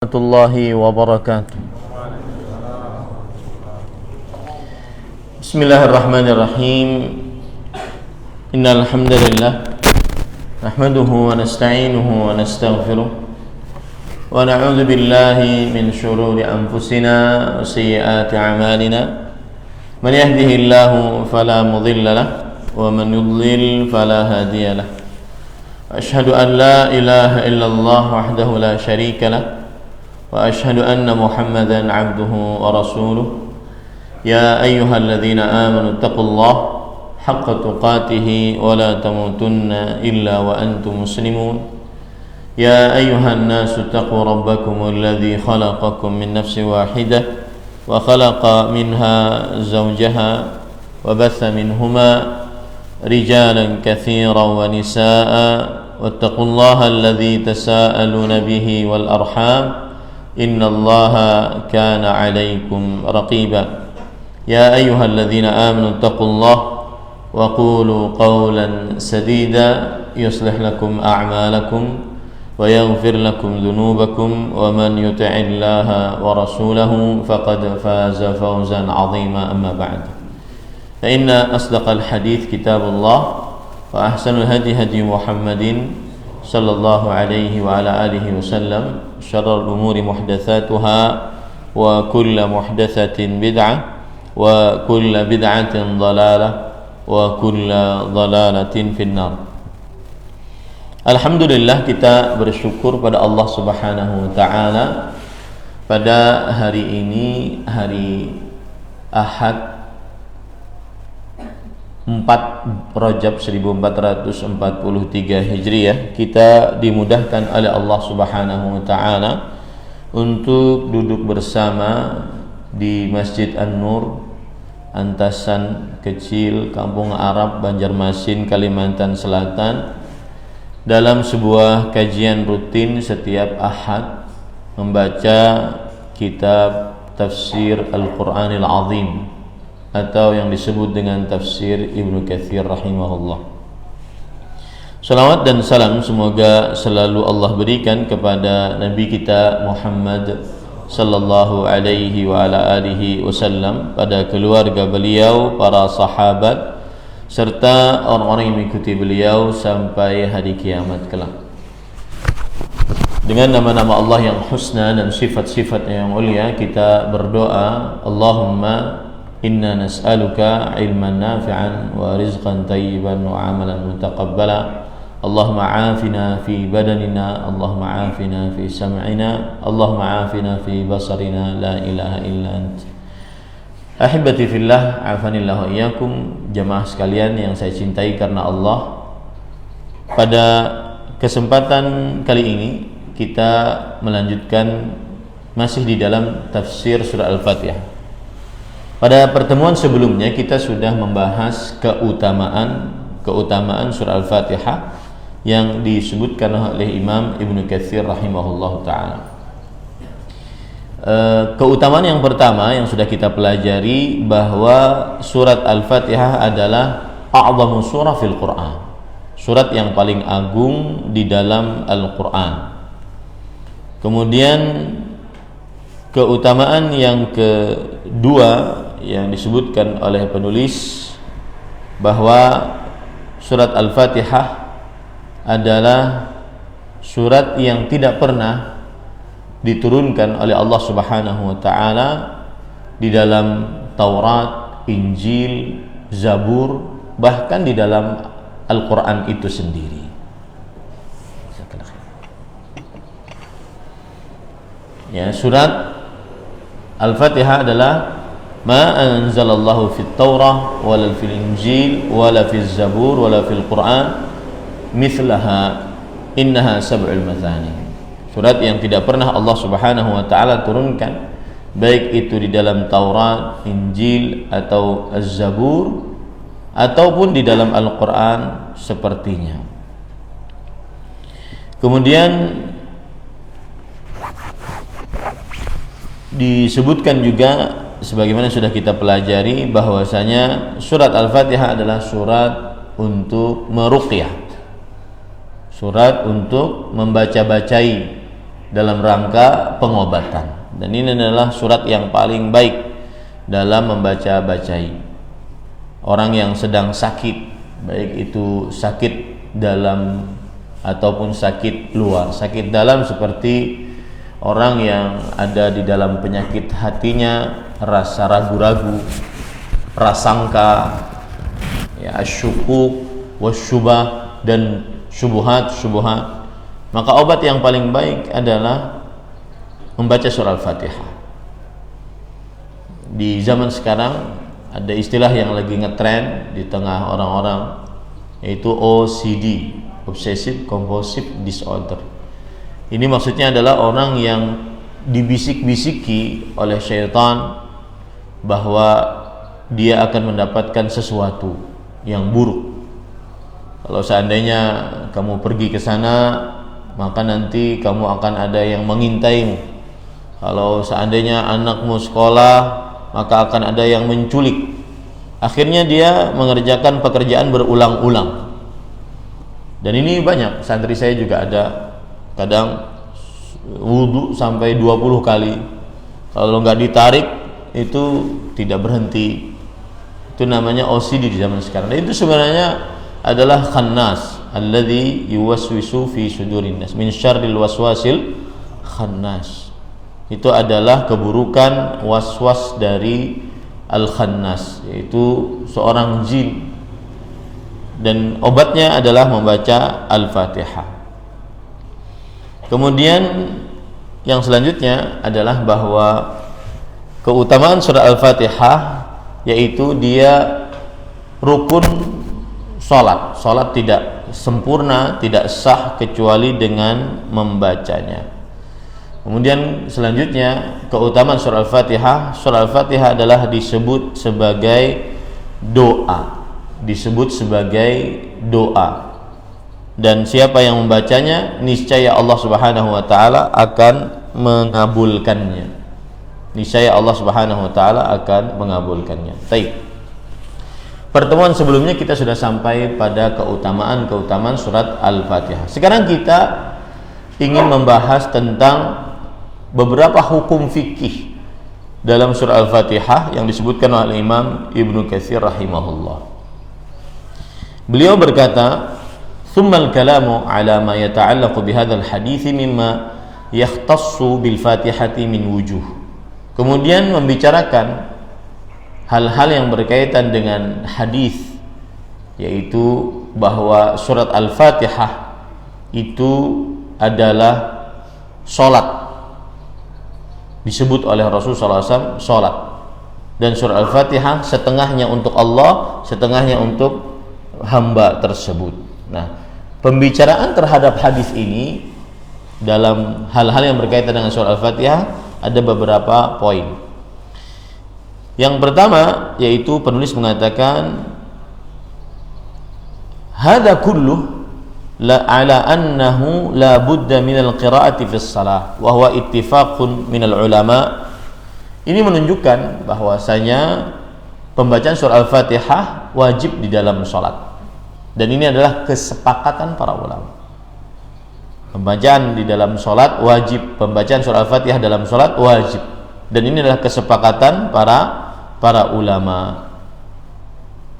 warahmatullahi wabarakatuh. Bismillahirrahmanirrahim. Innal hamdalillah nahmaduhu wa nasta'inuhu wa nastaghfiruh wa na'udzu billahi min shururi anfusina wa sayyiati a'malina. Man yahdihillahu fala mudilla lahu wa man yudlil fala hadiya lahu. Asyhadu an la ilaha illallah wahdahu la syarika lah wa asyhadu anna Muhammadan abduhu wa rasuluh. Ya ayyuhalladzina amanu taqullaha haqqa tuqatih wa la tamutunna illa wa antum muslimun. Ya ayyuhan nasu taqu rabbakum alladzi khalaqakum min nafsin wahidah wa khalaqa minha zawjaha wa batha minhuma rijalan katsiran wa nisaa. Wattaqullaha alladzi tasaaluna bihi wal arham innallaha kana 'alaikum raqiba. Ya ayyuhalladzina amanu taqullaha wa qulu qawlan sadida yuslih lakum a'malakum wa yaghfir lakum dhunubakum wa man yuti'illaha wa rasulahu faqad faza fawzan 'azima. Amma ba'd. Fa inna asdaqal hadits kitabullah wa ahsanul hadi hadi Muhammadin sallallahu alaihi wa ala alihi wasallam. Syarrul umuri muhdatsatuha wa kullu muhdatsatin bid'ah wa kullu bid'atin dhalalah wa kullu dhalalatin finnar. Alhamdulillah, kita bersyukur pada Allah Subhanahu wa taala pada hari ini, hari Ahad 4 Rajab 1443 Hijriah, kita dimudahkan oleh Allah Subhanahu wa taala untuk duduk bersama di Masjid An-Nur, Antasan Kecil, Kampung Arab, Banjarmasin, Kalimantan Selatan, dalam sebuah kajian rutin setiap Ahad membaca kitab Tafsir Al-Qur'anil Azim atau yang disebut dengan tafsir Ibnu Katsir rahimahullah. Salawat dan salam semoga selalu Allah berikan kepada Nabi kita Muhammad sallallahu alaihi wa ala alihi wasallam, pada keluarga beliau, para sahabat, serta orang-orang yang mengikuti beliau sampai hari kiamat kelak. Dengan nama-nama Allah yang husna dan sifat-sifatnya yang mulia, kita berdoa, Allahumma inna nas'aluka ilman nafi'an wa rizqan tayyiban wa amalan mutaqabbala. Allahumma afina fi badanina, Allahumma afina fi sam'ina, Allahumma afina fi basarina, la ilaha illa ant. Ahibati fillah, afanillah wa iyyakum. Jamaah sekalian yang saya cintai karena Allah, pada kesempatan kali ini kita melanjutkan masih di dalam tafsir surah Al-Fatihah. Pada pertemuan sebelumnya kita sudah membahas keutamaan surah Al-Fatihah yang disebutkan oleh Imam Ibnu Katsir rahimahullah ta'ala. Keutamaan yang pertama yang sudah kita pelajari, bahwa surat Al-Fatihah adalah a'zamu surah fil Qur'an, surat yang paling agung di dalam Al-Qur'an. Kemudian keutamaan yang kedua yang disebutkan oleh penulis, bahwa surat Al-Fatihah adalah surat yang tidak pernah diturunkan oleh Allah Subhanahu wa taala di dalam Taurat, Injil, Zabur, bahkan di dalam Al-Qur'an itu sendiri. Ya, surat Al-Fatihah adalah ma anzalallahu fit Taurah wala fil Injil wala fil Zabur wala fil Qur'an mithlaha innaha sab'ul mathani. Surat yang tidak pernah Allah Subhanahu wa taala turunkan, baik itu di dalam Taurat, Injil atau Az-Zabur ataupun di dalam Al-Qur'an sepertinya. Kemudian disebutkan juga sebagaimana sudah kita pelajari, bahwasanya surat Al-Fatihah adalah surat untuk meruqyah, surat untuk membaca-bacai dalam rangka pengobatan. Dan ini adalah surat yang paling baik dalam membaca-bacai. Orang yang sedang sakit, baik itu sakit dalam ataupun sakit luar. Sakit dalam seperti orang yang ada di dalam penyakit hatinya, rasa ragu-ragu, prasangka, ya, asyukuk, wasyubah, dan syubuhat. Maka obat yang paling baik adalah membaca surah Al-Fatihah. Di zaman sekarang ada istilah yang lagi ngetren di tengah orang-orang, yaitu OCD, Obsessive Compulsive Disorder. Ini maksudnya adalah orang yang dibisik-bisiki oleh syaitan bahwa dia akan mendapatkan sesuatu yang buruk. Kalau seandainya kamu pergi ke sana, maka nanti kamu akan ada yang mengintaimu. Kalau seandainya anakmu sekolah, maka akan ada yang menculik. Akhirnya dia mengerjakan pekerjaan berulang-ulang. Dan ini banyak, santri saya juga ada, kadang wudu sampai 20 kali. Kalau nggak ditarik itu tidak berhenti. Itu namanya OCD di zaman sekarang. Dan itu sebenarnya adalah khannas, alladzi yuwaswisu fi sudurin nas min syarril waswasil khannas. Itu adalah keburukan waswas dari al-khannas, yaitu seorang jin. Dan obatnya adalah membaca Al-Fatihah. Kemudian yang selanjutnya adalah bahwa keutamaan surah Al-Fatihah yaitu dia rukun salat. Salat tidak sempurna, tidak sah kecuali dengan membacanya. Kemudian selanjutnya keutamaan surah Al-Fatihah. Surah Al-Fatihah adalah disebut sebagai doa. Dan siapa yang membacanya, niscaya Allah Subhanahu wa taala akan mengabulkannya. Baik. Pertemuan sebelumnya kita sudah sampai pada keutamaan surat Al-Fatihah. Sekarang kita ingin membahas tentang beberapa hukum fikih dalam surah Al-Fatihah yang disebutkan oleh Imam Ibnu Katsir rahimahullah. Beliau berkata, "Tsummal kalamu 'ala ma yata'allaqu bihadzal hadits mimma yakhtassu bil Fatihati min wujuh." Kemudian membicarakan hal-hal yang berkaitan dengan hadis, yaitu bahwa surat Al-Fatihah itu adalah salat. Disebut oleh Rasulullah SAW salat. Dan surah Al-Fatihah setengahnya untuk Allah, setengahnya untuk hamba tersebut. Nah, pembicaraan terhadap hadis ini dalam hal-hal yang berkaitan dengan surah Al-Fatihah ada beberapa poin. Yang pertama yaitu penulis mengatakan hadza kullu la ala annahu la budda min al-qira'ati fi shalah wa huwa ittifaqun min al-ulama. Ini menunjukkan bahwasanya pembacaan surah Al-Fatihah wajib di dalam salat. Dan ini adalah kesepakatan para ulama. Pembacaan di dalam salat wajib, pembacaan surah Al-Fatihah dalam salat wajib. Dan ini adalah kesepakatan para ulama.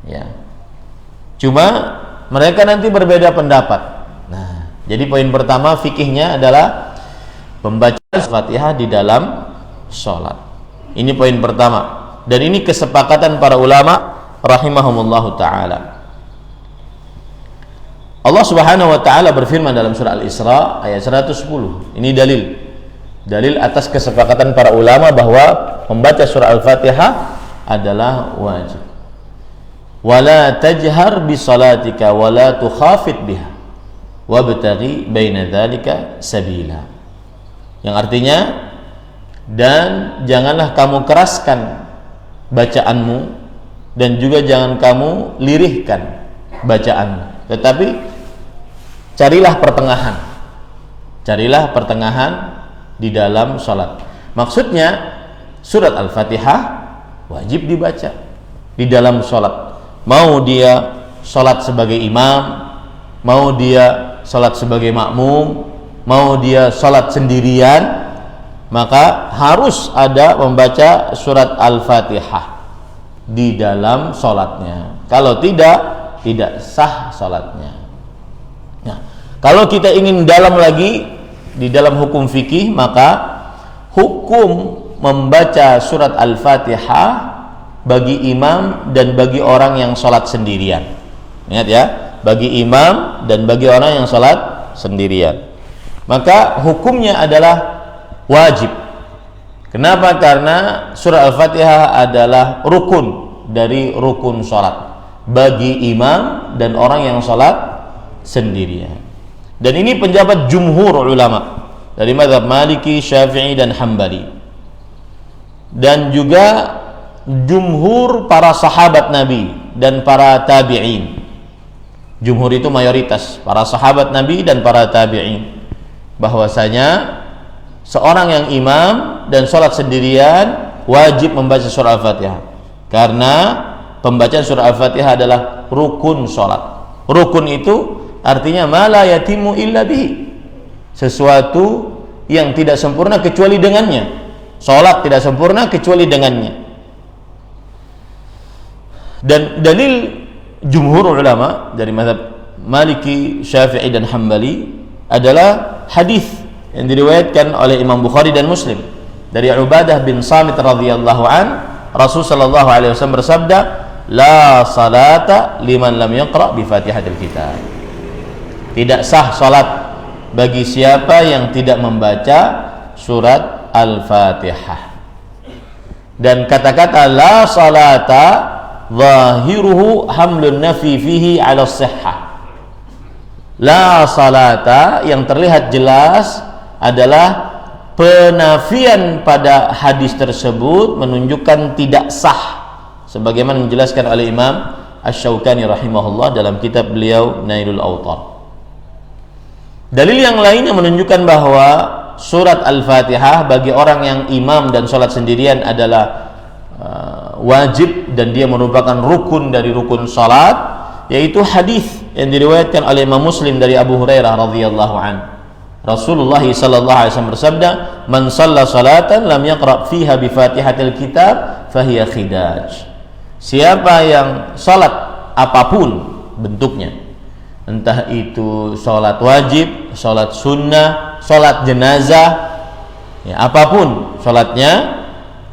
Ya. Cuma mereka nanti berbeda pendapat. Nah, jadi poin pertama fikihnya adalah pembacaan Al-Fatihah di dalam salat. Ini poin pertama. Dan ini kesepakatan para ulama rahimahumullahu taala. Allah Subhanahu wa taala berfirman dalam surah Al-Isra ayat 110. Ini dalil atas kesepakatan para ulama bahwa membaca surah Al-Fatihah adalah wajib. Wala tajhar bi salatika wala tukhafit biha wabtaghi baina dzalika sabila. Yang artinya, dan janganlah kamu keraskan bacaanmu dan juga jangan kamu lirihkan bacaanmu, tetapi carilah pertengahan di dalam salat. Maksudnya surat Al-Fatihah wajib dibaca di dalam salat. Mau dia salat sebagai imam, mau dia salat sebagai makmum, mau dia sholat sendirian, maka harus ada membaca surat Al-Fatihah di dalam sholatnya. Kalau tidak sah sholatnya. Nah, kalau kita ingin dalam lagi di dalam hukum fikih, maka hukum membaca surat Al-Fatihah bagi imam dan bagi orang yang sholat sendirian. Ingat ya, bagi imam dan bagi orang yang sholat sendirian, maka hukumnya adalah wajib. Kenapa? Karena surah Al-Fatihah adalah rukun dari rukun sholat bagi imam dan orang yang sholat sendirian. Dan ini pendapat jumhur ulama dari mazhab Maliki, Syafi'i dan Hambali, dan juga jumhur para sahabat Nabi dan para tabi'in. Jumhur itu mayoritas para sahabat Nabi dan para tabi'in, bahwasanya seorang yang imam dan sholat sendirian wajib membaca surah Al-Fatihah, karena pembacaan surah Al-Fatihah adalah rukun sholat. Rukun itu artinya ma la yatimu illa bihi, sesuatu yang tidak sempurna kecuali dengannya. Sholat tidak sempurna kecuali dengannya. Dan dalil jumhur ulama dari mazhab Maliki, Syafi'i dan Hambali adalah hadis yang diriwayatkan oleh Imam Bukhari dan Muslim dari Ubadah bin Samit radhiyallahu an, Rasul sallallahu alaihi wasallam bersabda, la salata liman lam yaqra bi Fatihatil Kitab. Tidak sah salat bagi siapa yang tidak membaca surat Al-Fatihah. Dan kata-kata la salata zahiruhu hamlun nafi fihi ala sihhah. La salata yang terlihat jelas adalah penafian pada hadis tersebut menunjukkan tidak sah, sebagaimana dijelaskan oleh Imam Asy-Syaukani rahimahullah dalam kitab beliau Nailul Awtar. Dalil yang lain yang menunjukkan bahwa surat Al-Fatihah bagi orang yang imam dan sholat sendirian adalah wajib dan dia merupakan rukun dari rukun sholat, yaitu hadis yang diriwayatkan oleh Imam Muslim dari Abu Hurairah radhiyallahu anhu. Rasulullah sallallahu alaihi wasallam bersabda, "Man shalla salatan lam yaqra fiha bi Fatihatil Kitab fahiya khidaj." Siapa yang salat apapun bentuknya, entah itu salat wajib, salat sunnah, salat jenazah, ya, apapun salatnya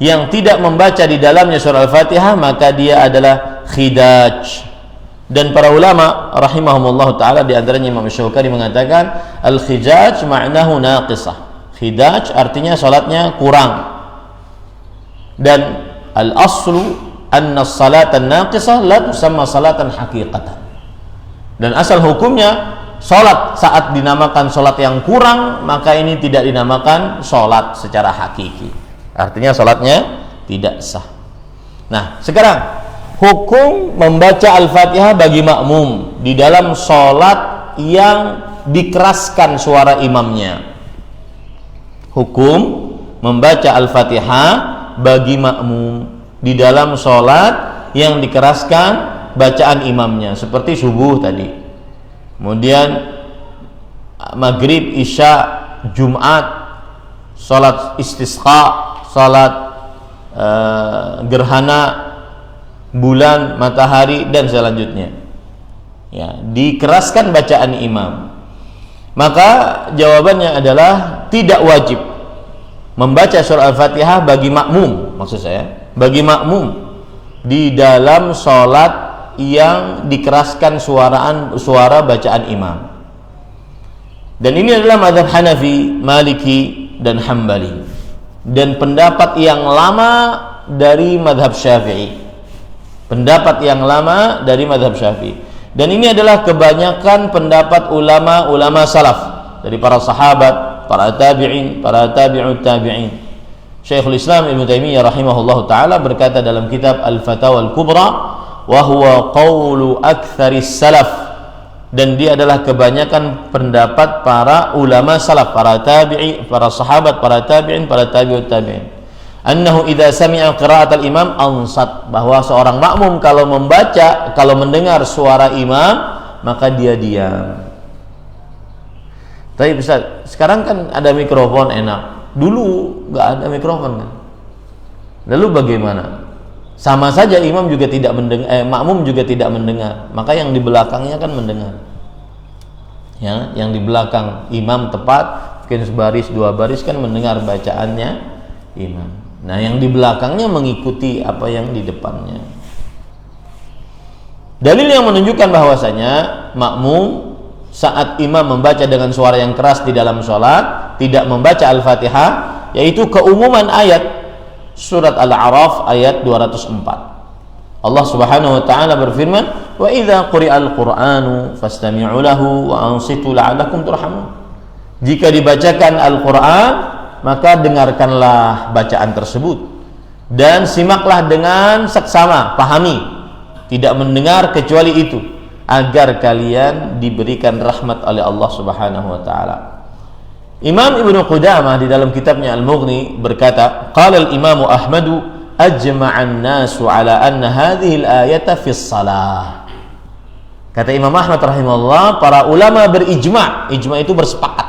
yang tidak membaca di dalamnya surah Al-Fatihah, maka dia adalah khidaj. Dan para ulama rahimahumullah ta'ala, di antaranya Imam Syaukani mengatakan al-khidaj ma'nahu naqisah. Khidaj artinya salatnya kurang. Dan al-aslu anna salatan naqisah la tusamma salatan haqiqatan. Dan asal hukumnya salat saat dinamakan salat yang kurang, maka ini tidak dinamakan salat secara hakiki. Artinya salatnya tidak sah. Nah, sekarang hukum membaca Al-Fatihah bagi makmum di dalam sholat yang dikeraskan suara imamnya. Hukum membaca Al-Fatihah bagi makmum di dalam sholat yang dikeraskan bacaan imamnya, seperti subuh tadi, kemudian maghrib, isya, Jumat, sholat istisqa, sholat gerhana bulan, matahari dan selanjutnya, ya, dikeraskan bacaan imam. Maka jawabannya adalah tidak wajib membaca surah Al-Fatihah bagi makmum, maksud saya bagi makmum di dalam sholat yang dikeraskan suara bacaan imam. Dan ini adalah mazhab Hanafi, Maliki dan Hambali, dan pendapat yang lama dari mazhab Syafi'i. Pendapat yang lama dari mazhab Syafi'i. Dan ini adalah kebanyakan pendapat ulama-ulama salaf dari para sahabat, para tabi'in, para tabi'ut tabi'in. Syekhul Islam Ibnu Taimiyah rahimahullahu taala berkata dalam kitab Al-Fatawa Al-Kubra, wa huwa qaulu aktsaris salaf, dan dia adalah kebanyakan pendapat para ulama salaf, para tabi'i, para sahabat, para tabi'in, para tabi'ut tabi'in. Annahu idza sami'a qira'atal imam ansat, bahwa seorang makmum kalau mendengar suara imam, maka dia diam. Tapi Ustaz, sekarang kan ada mikrofon enak. Dulu nggak ada mikrofon kan. Lalu bagaimana? Sama saja imam juga tidak mendengar, makmum juga tidak mendengar. Maka yang di belakangnya kan mendengar. Ya, yang di belakang imam tepat, mungkin sebaris dua baris kan mendengar bacaannya imam. Nah, yang di belakangnya mengikuti apa yang di depannya. Dalil yang menunjukkan bahwasanya makmum saat imam membaca dengan suara yang keras di dalam sholat tidak membaca Al-Fatihah, yaitu keumuman ayat surat Al-A'raf ayat 204. Allah Subhanahu wa taala berfirman, "Wa idza quri'al Qur'anu fastami'u lahu wa ansitu la'allakum turhamun." Jika dibacakan Al-Qur'an, maka dengarkanlah bacaan tersebut dan simaklah dengan seksama, pahami, tidak mendengar kecuali itu, agar kalian diberikan rahmat oleh Allah Subhanahu wa taala. Imam Ibnu Qudamah di dalam kitabnya Al-Mughni berkata, qala al-Imam Ahmadu ajma'an nasu ala anna hadhihi al-ayata fi shalah. Kata Imam Ahmad rahimahullah, para ulama berijma', ijma' itu bersepakat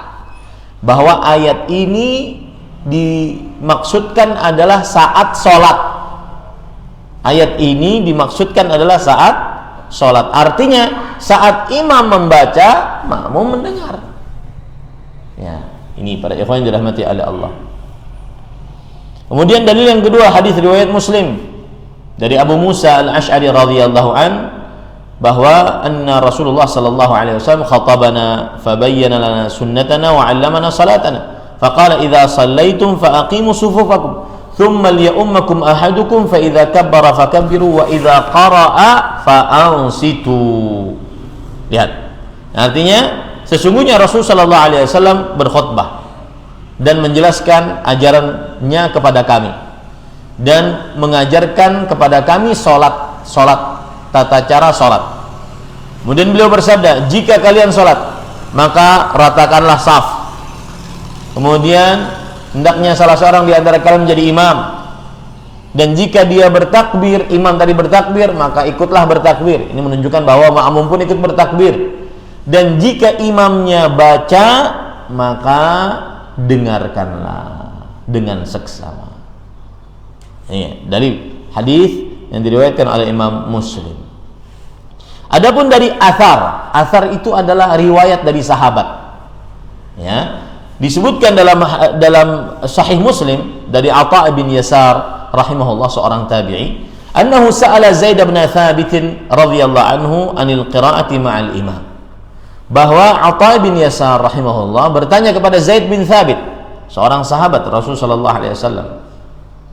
bahwa ayat ini dimaksudkan adalah saat sholat. Ayat ini dimaksudkan adalah saat sholat. Artinya saat imam membaca, makmum mendengar. Ya, ini para ikhwan yang dirahmati oleh Allah. Kemudian dalil yang kedua, hadis riwayat Muslim dari Abu Musa Al-Asy'ari radhiyallahu an, bahwa anna Rasulullah sallallahu alaihi wasallam khatabana fabayyana lana sunnatana wa 'allamana salatana faqala idza shallaitum fa aqimu sufufakum thumma liya'ummakum ahadukum fa idza kabbara fakabbiru wa idza qara'a fa ansitu. Lihat, artinya sesungguhnya Rasul sallallahu alaihi wasallam berkhutbah dan menjelaskan ajarannya kepada kami dan mengajarkan kepada kami salat, tata cara salat. Kemudian beliau bersabda, jika kalian salat, maka ratakanlah saf. Kemudian hendaknya salah seorang di antara kalian menjadi imam, dan jika dia bertakbir, imam tadi bertakbir, maka ikutlah bertakbir. Ini menunjukkan bahwa makmum pun ikut bertakbir. Dan jika imamnya baca, maka dengarkanlah dengan seksama. Ini dalil hadis yang diriwayatkan oleh Imam Muslim. Adapun dari athar itu adalah riwayat dari sahabat. Ya, disebutkan dalam Sahih Muslim dari Atha bin Yasar rahimahullah, seorang tabi'i, annahu sa'ala Zaid bin Thabit radhiyallahu anhu anil qira'ati ma'al imam. Bahwa Atha bin Yasar rahimahullah bertanya kepada Zaid bin Thabit, seorang sahabat Rasul sallallahu alaihi wasallam,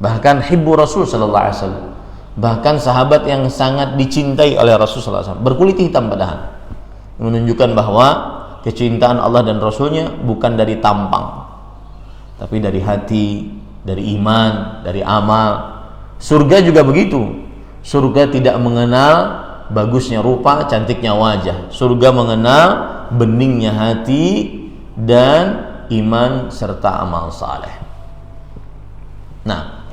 bahkan hibbu Rasul sallallahu alaihi wasallam, bahkan sahabat yang sangat dicintai oleh Rasul sallallahu alaihi wasallam, berkulit hitam padahal, menunjukkan bahwa kecintaan Allah dan Rasulnya bukan dari tampang, tapi dari hati, dari iman, dari amal. Surga juga begitu. Surga tidak mengenal bagusnya rupa, cantiknya wajah. Surga mengenal beningnya hati dan iman serta amal saleh. Nah,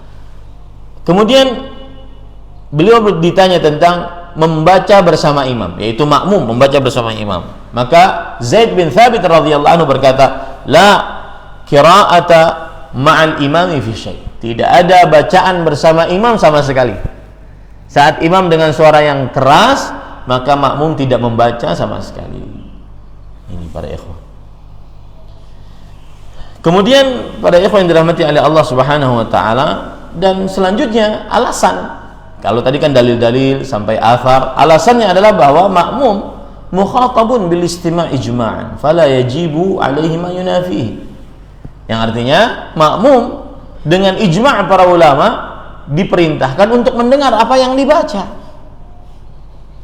kemudian beliau ditanya tentang membaca bersama imam, yaitu makmum membaca bersama imam. Maka Zaid bin Thabit radhiyallahu anhu berkata, la qira'ata ma'al imami fi syai'. Tidak ada bacaan bersama imam sama sekali. Saat imam dengan suara yang keras, maka makmum tidak membaca sama sekali. Ini para ikhwan. Kemudian para ikhwan yang dirahmati oleh Allah Subhanahu wa taala, dan selanjutnya alasan. Kalau tadi kan dalil-dalil sampai athar, alasannya adalah bahwa makmum mukhatabun bil istima' ijma'an, fala yajibu alaihi ma yunafihi. Yang artinya makmum dengan ijma' para ulama diperintahkan untuk mendengar apa yang dibaca.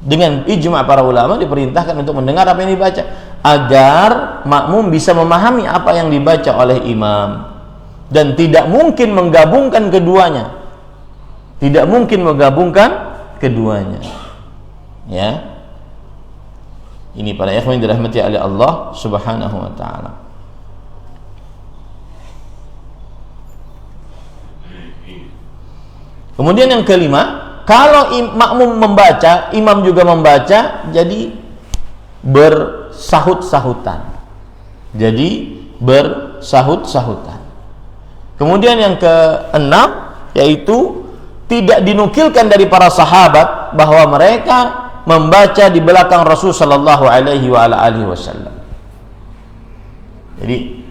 Dengan ijma' para ulama diperintahkan untuk mendengar apa yang dibaca, agar makmum bisa memahami apa yang dibaca oleh imam, dan tidak mungkin menggabungkan keduanya. Tidak mungkin menggabungkan keduanya. Ya. Ini para ikhwan yang dirahmati oleh Allah Subhanahu wa taala. Kemudian yang kelima, kalau makmum membaca, imam juga membaca, jadi bersahut-sahutan. Jadi bersahut-sahutan. Kemudian yang keenam, yaitu tidak dinukilkan dari para sahabat bahwa mereka membaca di belakang Rasul sallallahu alaihi wasallam. Jadi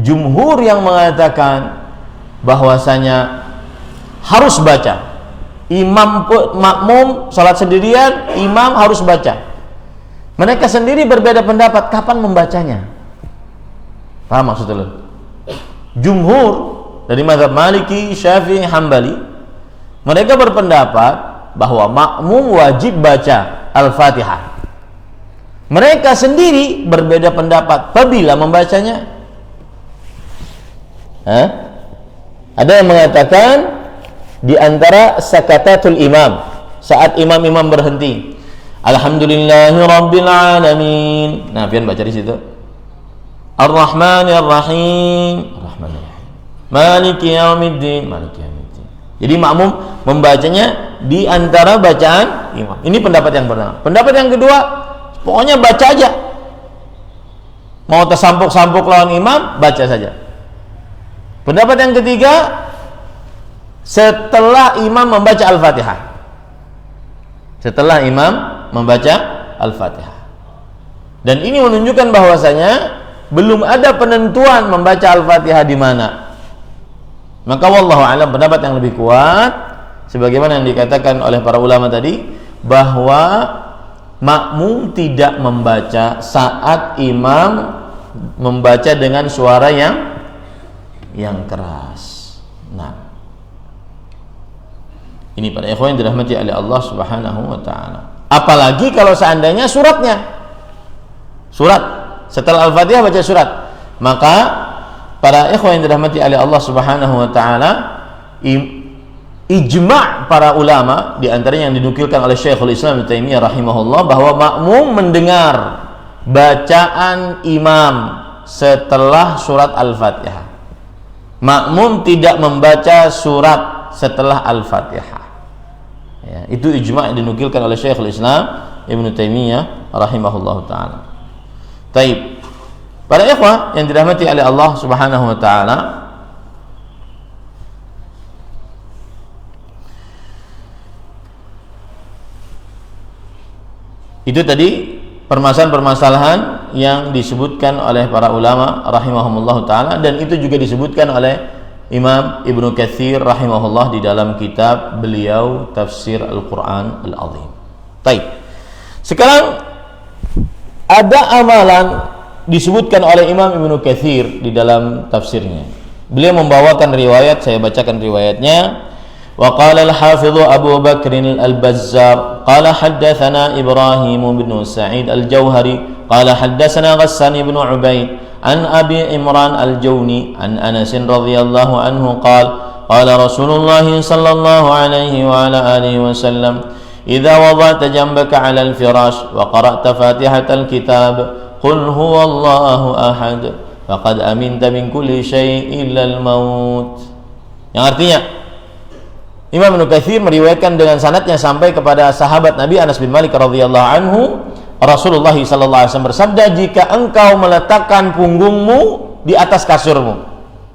jumhur yang mengatakan bahwasanya harus baca. Makmum salat sendirian, imam harus baca. Mereka sendiri berbeda pendapat kapan membacanya. Paham maksudnya? Jumhur dari mazhab Maliki, Syafi'i, Hambali, mereka berpendapat bahwa makmum wajib baca Al-Fatihah. Mereka sendiri berbeda pendapat apabila membacanya. Ada yang mengatakan di antara sakatatul imam, saat imam berhenti, Alhamdulillahirabbil alamin. Nah, pian baca di situ. Ar-Rahmanir Rahim, Maliki Yaumiddin. Jadi makmum membacanya di antara bacaan imam. Ini pendapat yang pertama. Pendapat yang kedua, pokoknya baca aja. Mau tersampuk-sampuk lawan imam, baca saja. Pendapat yang ketiga, setelah imam membaca Al-Fatihah. Setelah imam membaca Al-Fatihah. Dan ini menunjukkan bahwasanya belum ada penentuan membaca Al-Fatihah di mana. Maka wallahu a'lam, pendapat yang lebih kuat sebagaimana yang dikatakan oleh para ulama tadi, bahwa makmum tidak membaca saat imam membaca dengan suara yang keras. Nah, ini para ikhwan yang dirahmati oleh Allah Subhanahu wa taala. Apalagi kalau seandainya surat setelah Al-Fatihah baca surat, maka para ikhwan yang dirahmati oleh Allah Subhanahu wa taala, ijma' para ulama, di antaranya yang dinukilkan oleh Syekhul Islam Ibnu Taimiyah rahimahullah, bahwa makmum mendengar bacaan imam setelah surat Al-Fatihah. Makmum tidak membaca surat setelah Al-Fatihah. Ya, itu ijma' yang dinukilkan oleh Syekhul Islam Ibnu Taimiyah rahimahullah taala. Taib. Para ikhwah yang dirahmati oleh Allah Subhanahu wa taala, itu tadi permasalahan-permasalahan yang disebutkan oleh para ulama rahimahumullah taala, dan itu juga disebutkan oleh Imam Ibnu Katsir rahimahullah di dalam kitab beliau Tafsir Al-Qur'an Al-Azim. Baik. Sekarang ada amalan disebutkan oleh Imam Ibnu Katsir di dalam tafsirnya. Beliau membawakan riwayat, saya bacakan riwayatnya. Wa qala al-Hafidz Abu Bakr al-Bazzar qala haddatsana Ibrahim bin Sa'id al-Jauhari qala haddatsana Ghassan bin Ubaid an Abi Imran al-Jawni an Anas radhiyallahu anhu qala Rasulullah sallallahu alaihi wa ala alihi wasallam idza wada'ta jambaka 'ala al-firash wa qara'ta Fatihatal kitab qul huwallahu ahad faqad aminta min kulli syai'in illa al-maut. Yang artinya, Imam Ibnu Katsir meriwayatkan dengan sanadnya sampai kepada sahabat Nabi Anas bin Malik radhiyallahu anhu, Rasulullah sallallahu alaihi wasallam bersabda, jika engkau meletakkan punggungmu di atas kasurmu,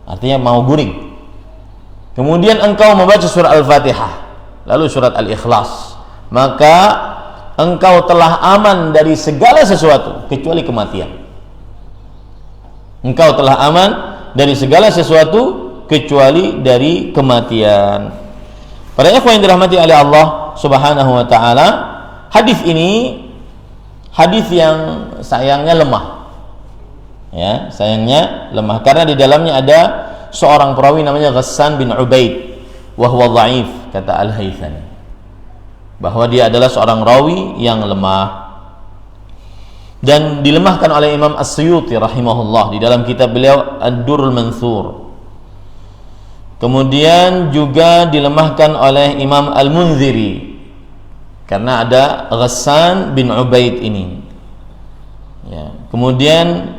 artinya mau guring, kemudian engkau membaca surah Al-Fatihah lalu surat Al-Ikhlas, maka engkau telah aman dari segala sesuatu kecuali kematian. Engkau telah aman dari segala sesuatu kecuali dari kematian. Para ikhwan yang dirahmati oleh Allah Subhanahu wa taala, hadis ini hadis yang sayangnya lemah. Ya, sayangnya lemah karena di dalamnya ada seorang perawi namanya Ghassan bin Ubaid wa huwa dhaif, kata Al-Haythami, bahwa dia adalah seorang rawi yang lemah dan dilemahkan oleh Imam As-Suyuti rahimahullah di dalam kitab beliau Ad-Durrul Mansur. Kemudian juga dilemahkan oleh Imam Al-Munziri karena ada Ghassan bin Ubaid ini. Ya. Kemudian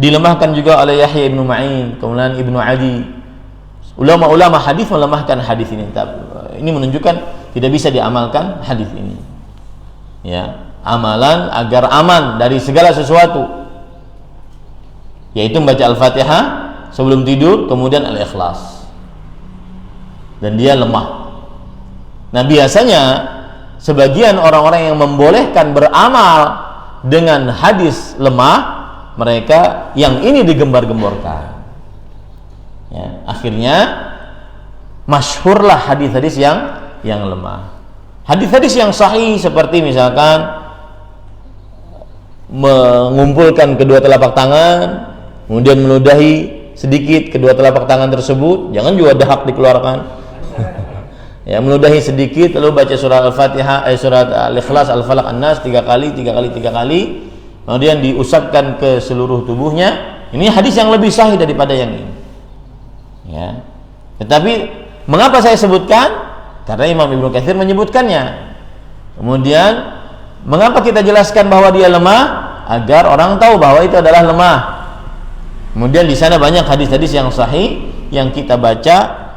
dilemahkan juga oleh Yahya ibnu Ma'in, kemudian Ibnu Adi. Ulama-ulama hadis melemahkan hadis ini. Ini menunjukkan tidak bisa diamalkan hadis ini. Ya, amalan agar aman dari segala sesuatu. yaitu membaca Al-Fatihah sebelum tidur, kemudian Al-Ikhlas. Dan dia lemah. Nah, biasanya sebagian orang-orang yang membolehkan beramal dengan hadis lemah, mereka yang ini digembar-gemborkan. Ya, akhirnya masyhurlah hadis-hadis yang lemah. Hadis-hadis yang sahih seperti misalkan mengumpulkan kedua telapak tangan, kemudian meludahi sedikit kedua telapak tangan tersebut, jangan juga dahak dikeluarkan. Ya, meludahi sedikit lalu baca surah Al-Fatihah, surat Al-Ikhlas, Al-Falaq, An-Nas 3 kali, kemudian diusapkan ke seluruh tubuhnya. Ini hadis yang lebih sahih daripada yang ini. Ya. Tetapi mengapa saya sebutkan? Karena Imam Ibnu Katsir menyebutkannya. Kemudian mengapa kita jelaskan bahwa dia lemah? Agar orang tahu bahwa itu adalah lemah. Kemudian di sana banyak hadis-hadis yang sahih yang kita baca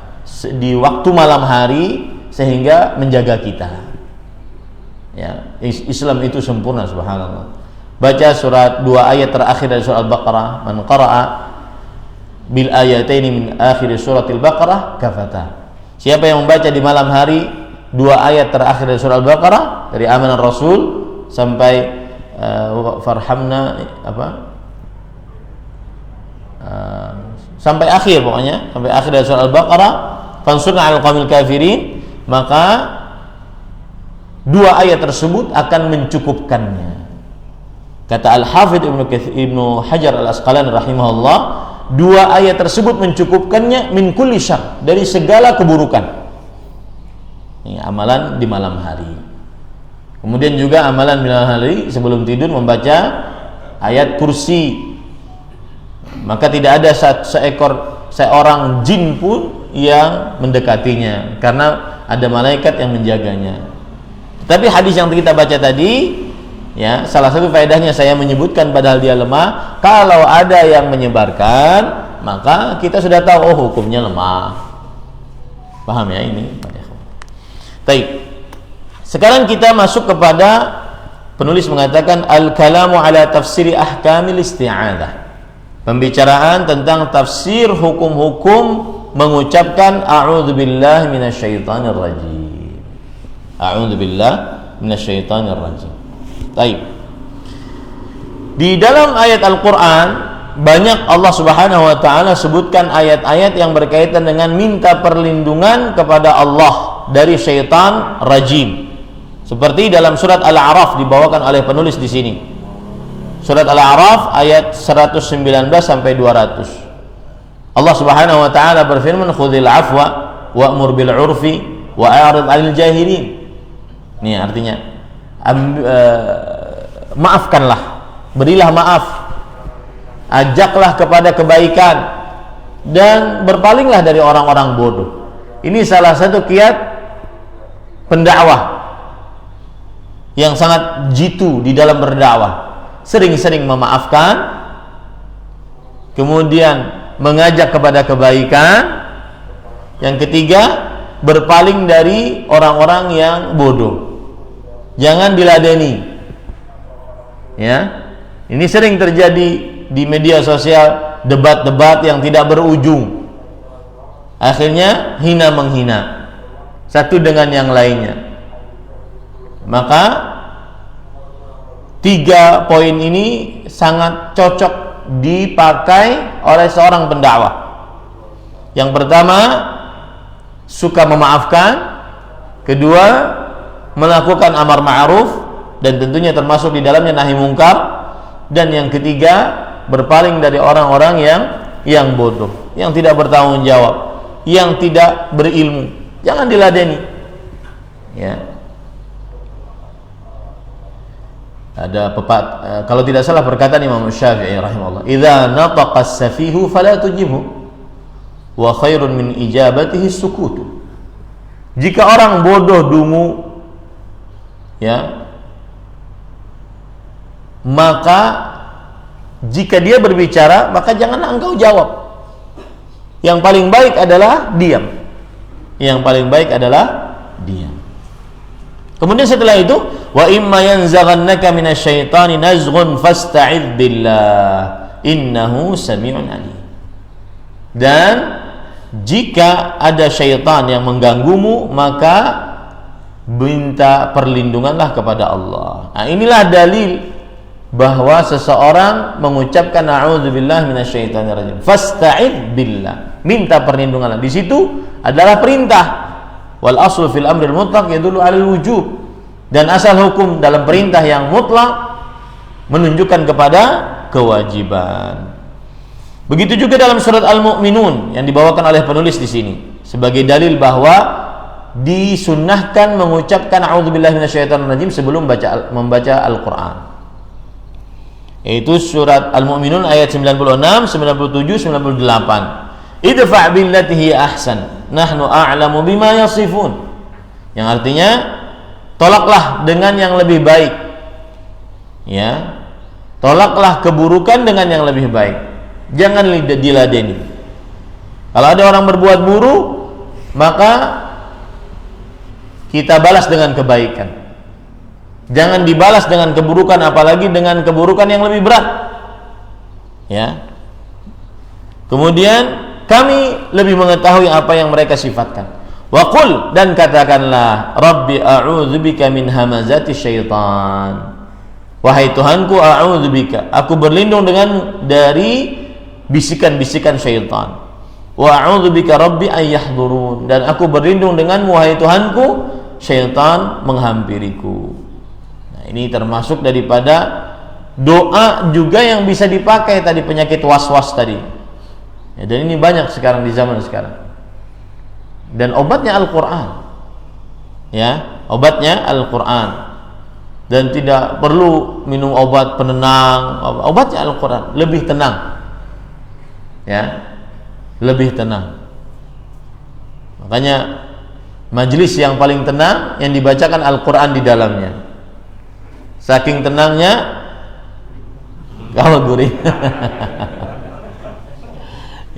di waktu malam hari sehingga menjaga kita. Ya, Islam itu sempurna, subhanallah. Baca surat 2 ayat terakhir dari surah Al-Baqarah, man qara'a bil ayataini min akhir surat Al-Baqarah kafata. Siapa yang membaca di malam hari 2 ayat terakhir dari surah Al-Baqarah, dari amanan Rasul sampai farhamna sampai akhir, pokoknya sampai akhir dari surah Al-Baqarah, fansurna 'alal qaumil kafirin, maka 2 ayat tersebut akan mencukupkannya. Kata Al-Hafidz Ibnu Hajar Al-Asqalani rahimahullah, 2 ayat tersebut mencukupkannya min kulli syarr, dari segala keburukan. Ini amalan di malam hari. Kemudian juga amalan di malam hari sebelum tidur membaca ayat kursi. Maka tidak ada seorang jin pun yang mendekatinya karena ada malaikat yang menjaganya. Tapi hadis yang kita baca tadi, ya, salah satu faedahnya saya menyebutkan padahal dia lemah. Kalau ada yang menyebarkan, maka kita sudah tahu, oh, hukumnya lemah. Paham ya ini? Baik. Sekarang kita masuk kepada penulis mengatakan al-kalamu ala tafsiri ahkamil isti'adzah. Pembicaraan tentang tafsir hukum-hukum mengucapkan a'udzubillahi minasyaitonir rajim. A'udzubillahi minasyaitonir rajim. Baik. Di dalam ayat Al-Qur'an banyak Allah Subhanahu wa taala sebutkan ayat-ayat yang berkaitan dengan minta perlindungan kepada Allah dari syaitan rajim. Seperti dalam surat Al-A'raf dibawakan oleh penulis di sini. Surat Al-A'raf ayat 119 sampai 200. Allah Subhanahu wa taala berfirman, "Khudzil 'afwa wa'mur bil 'urfi wa a'rid 'anil jahilin." Ini artinya maafkanlah, berilah maaf, ajaklah kepada kebaikan dan berpalinglah dari orang-orang bodoh. Ini salah satu kiat pendakwah yang sangat jitu di dalam berdakwah. Sering-sering memaafkan, kemudian mengajak kepada kebaikan. Yang ketiga, berpaling dari orang-orang yang bodoh. Jangan diladeni. Ya, ini sering terjadi di media sosial, debat-debat yang tidak berujung. Akhirnya hina menghina satu dengan yang lainnya. Maka 3 poin ini sangat cocok dipakai oleh seorang pendakwah. Yang pertama, suka memaafkan. Kedua, melakukan amar ma'ruf dan tentunya termasuk di dalamnya nahi mungkar. Dan yang ketiga, berpaling dari orang-orang yang bodoh, yang tidak bertanggung jawab, yang tidak berilmu. Jangan diladeni. Ya. Ada kalau tidak salah perkataan Imam Syafi'i rahimahullah, "Idza nataqa as-safihu fala tujibhu wa khairun min ijabatihi sukutu." Jika orang bodoh dungu, ya, maka jika dia berbicara, maka janganlah engkau jawab. Yang paling baik adalah diam. Yang paling baik adalah diam. Kemudian setelah itu, wa imma yanzaghannaka minasyaitani nazghun fasta'idz billah. innahu sami'un alim. Dan jika ada syaitan yang mengganggumu, maka minta perlindunganlah kepada Allah. Nah, inilah dalil bahwa seseorang mengucapkan a'udzubillahi minasyaitonirrajim. Fasta'id billah. Minta perlindunganlah. Di situ adalah perintah. Wal aslu fil amril mutlaq yadullu 'alal wujub. Dan asal hukum dalam perintah yang mutlak menunjukkan kepada kewajiban. Begitu juga dalam surat Al-Mu'minun yang dibawakan oleh penulis di sini sebagai dalil bahwa disunnahkan mengucapkan a'udzubillahi minasyaitonirrajim sebelum membaca Al-Qur'an. Yaitu surat Al-Mu'minun ayat 96, 97, 98. Idfa' billati hiya ahsan, nahnu a'lamu bima yasifun. Yang artinya tolaklah dengan yang lebih baik. Ya. Tolaklah keburukan dengan yang lebih baik. Jangan diladeni. Kalau ada orang berbuat buruk, maka kita balas dengan kebaikan. Jangan dibalas dengan keburukan, apalagi dengan keburukan yang lebih berat. Ya. Kemudian kami lebih mengetahui apa yang mereka sifatkan. Wa qul, dan katakanlah, Rabbi a'udzubika min hamazati syaitan. Wahai Tuhanku, a'udzubika, aku berlindung dari bisikan-bisikan syaitan. Wa a'udzubika Rabbi an yahdurun, dan aku berlindung denganmu wahai Tuhanku, syaitan menghampiriku. Nah, ini termasuk daripada doa juga yang bisa dipakai tadi, penyakit was-was tadi. Ya, dan ini banyak sekarang di zaman sekarang. Dan obatnya Al-Qur'an. Ya, obatnya Al-Qur'an. Dan tidak perlu minum obat penenang. Obatnya Al-Qur'an, lebih tenang. Ya, lebih tenang. Makanya majelis yang paling tenang yang dibacakan Al-Qur'an di dalamnya. Saking tenangnya kalau gurih.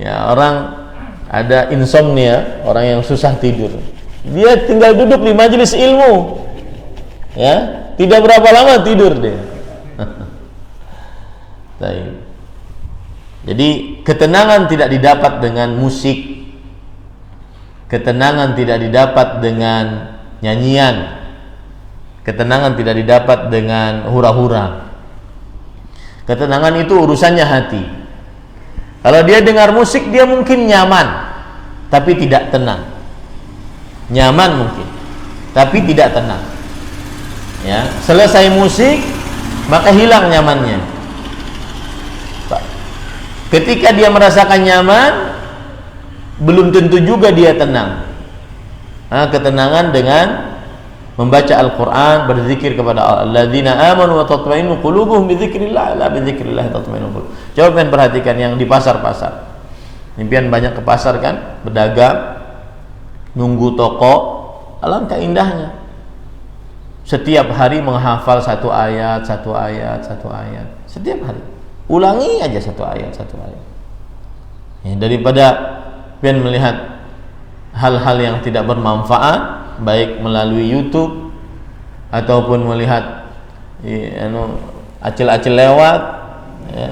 Ya, orang ada insomnia, orang yang susah tidur. Dia tinggal duduk di majelis ilmu. Ya, tidak berapa lama tidur dia. Jadi ketenangan tidak didapat dengan musik. Ketenangan tidak didapat dengan nyanyian. Ketenangan tidak didapat dengan hura-hura. Ketenangan itu urusannya hati. Kalau dia dengar musik, dia mungkin nyaman, tapi tidak tenang. Nyaman mungkin, tapi tidak tenang. Ya, selesai musik, maka hilang nyamannya. Ketika dia merasakan nyaman, belum tentu juga dia tenang. Nah, ketenangan dengan membaca Al-Quran, berzikir kepada Allah. Alladzina amanu wa tatma'innu qulubuhum bi dzikrillah, la bi dzikrillah tatma'innul qulub. Coba kalian perhatikan yang di pasar-pasar. Impian banyak ke pasar kan, berdagang, nunggu toko, alangkah indahnya. Setiap hari menghafal satu ayat. Setiap hari. Ulangi aja satu ayat. Ya, daripada kalian melihat hal-hal yang tidak bermanfaat, baik melalui YouTube ataupun melihat acil-acil lewat, ya,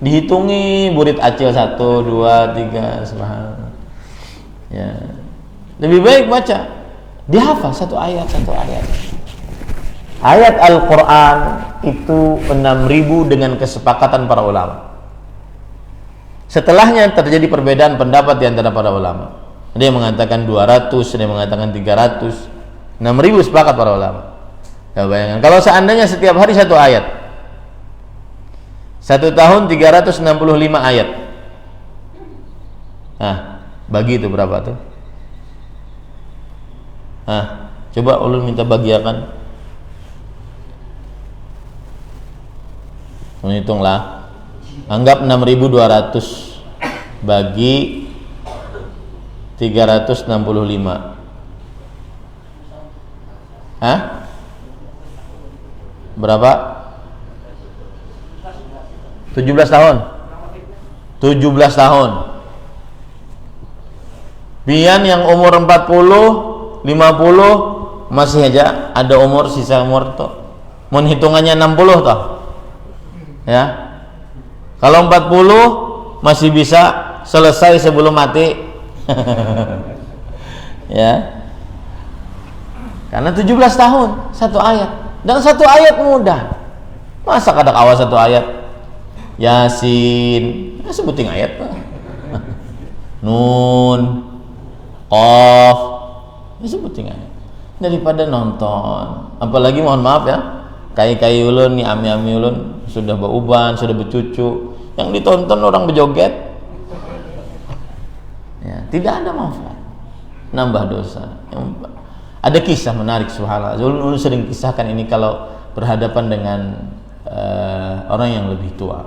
dihitungi murid acil 1, 2, 3, subhanallah. Ya, lebih baik baca, dihafal satu ayat. Ayat Al-Quran itu 6.000 dengan kesepakatan para ulama. Setelahnya terjadi perbedaan pendapat di antara para ulama. Ada yang mengatakan 200, ada yang mengatakan 300. 6.000 sepakat para ulama. Ya, bayangkan kalau seandainya setiap hari satu ayat, 1 tahun 365 ayat. Nah, bagi itu berapa tuh? Nah, coba ulun minta bagiakan. Menghitunglah. Anggap 6.200 bagi 365. Hah? Berapa? 17 tahun. 17 tahun. Pian yang umur 40, 50 masih aja ada umur, sisa umur tuh. Mun hitungannya 60 toh. Ya. Kalau 40 masih bisa selesai sebelum mati. Ya. Karena 17 tahun satu ayat, dan satu ayat mudah. Masa kadang awal satu ayat Yasin, sebutin ayat Pak. Nun, Qaf, sebutin ayat. Daripada nonton, apalagi mohon maaf ya, kai-kai ulun nih, ami-ami ulun sudah beruban, sudah bercucu, yang ditonton orang berjoget, ya, tidak ada manfaat, nambah dosa. Ada kisah menarik, subhanallah. Ulun sering kisahkan ini kalau berhadapan dengan orang yang lebih tua.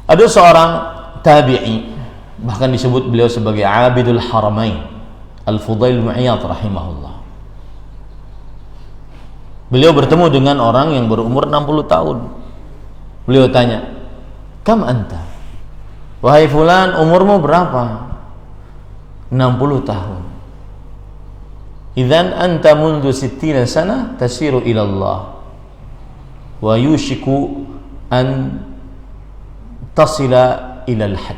Ada seorang tabi'i, bahkan disebut beliau sebagai Abidul Haramain, Al-Fudail bin Iyad rahimahullah. Beliau bertemu dengan orang yang berumur 60 tahun. Beliau tanya, "Kam anta?" Wahai fulan, umurmu berapa? 60 tahun. Idzan anta mundu 60 sana tasiru ila Allah wa yushiku an tasila ila al-had.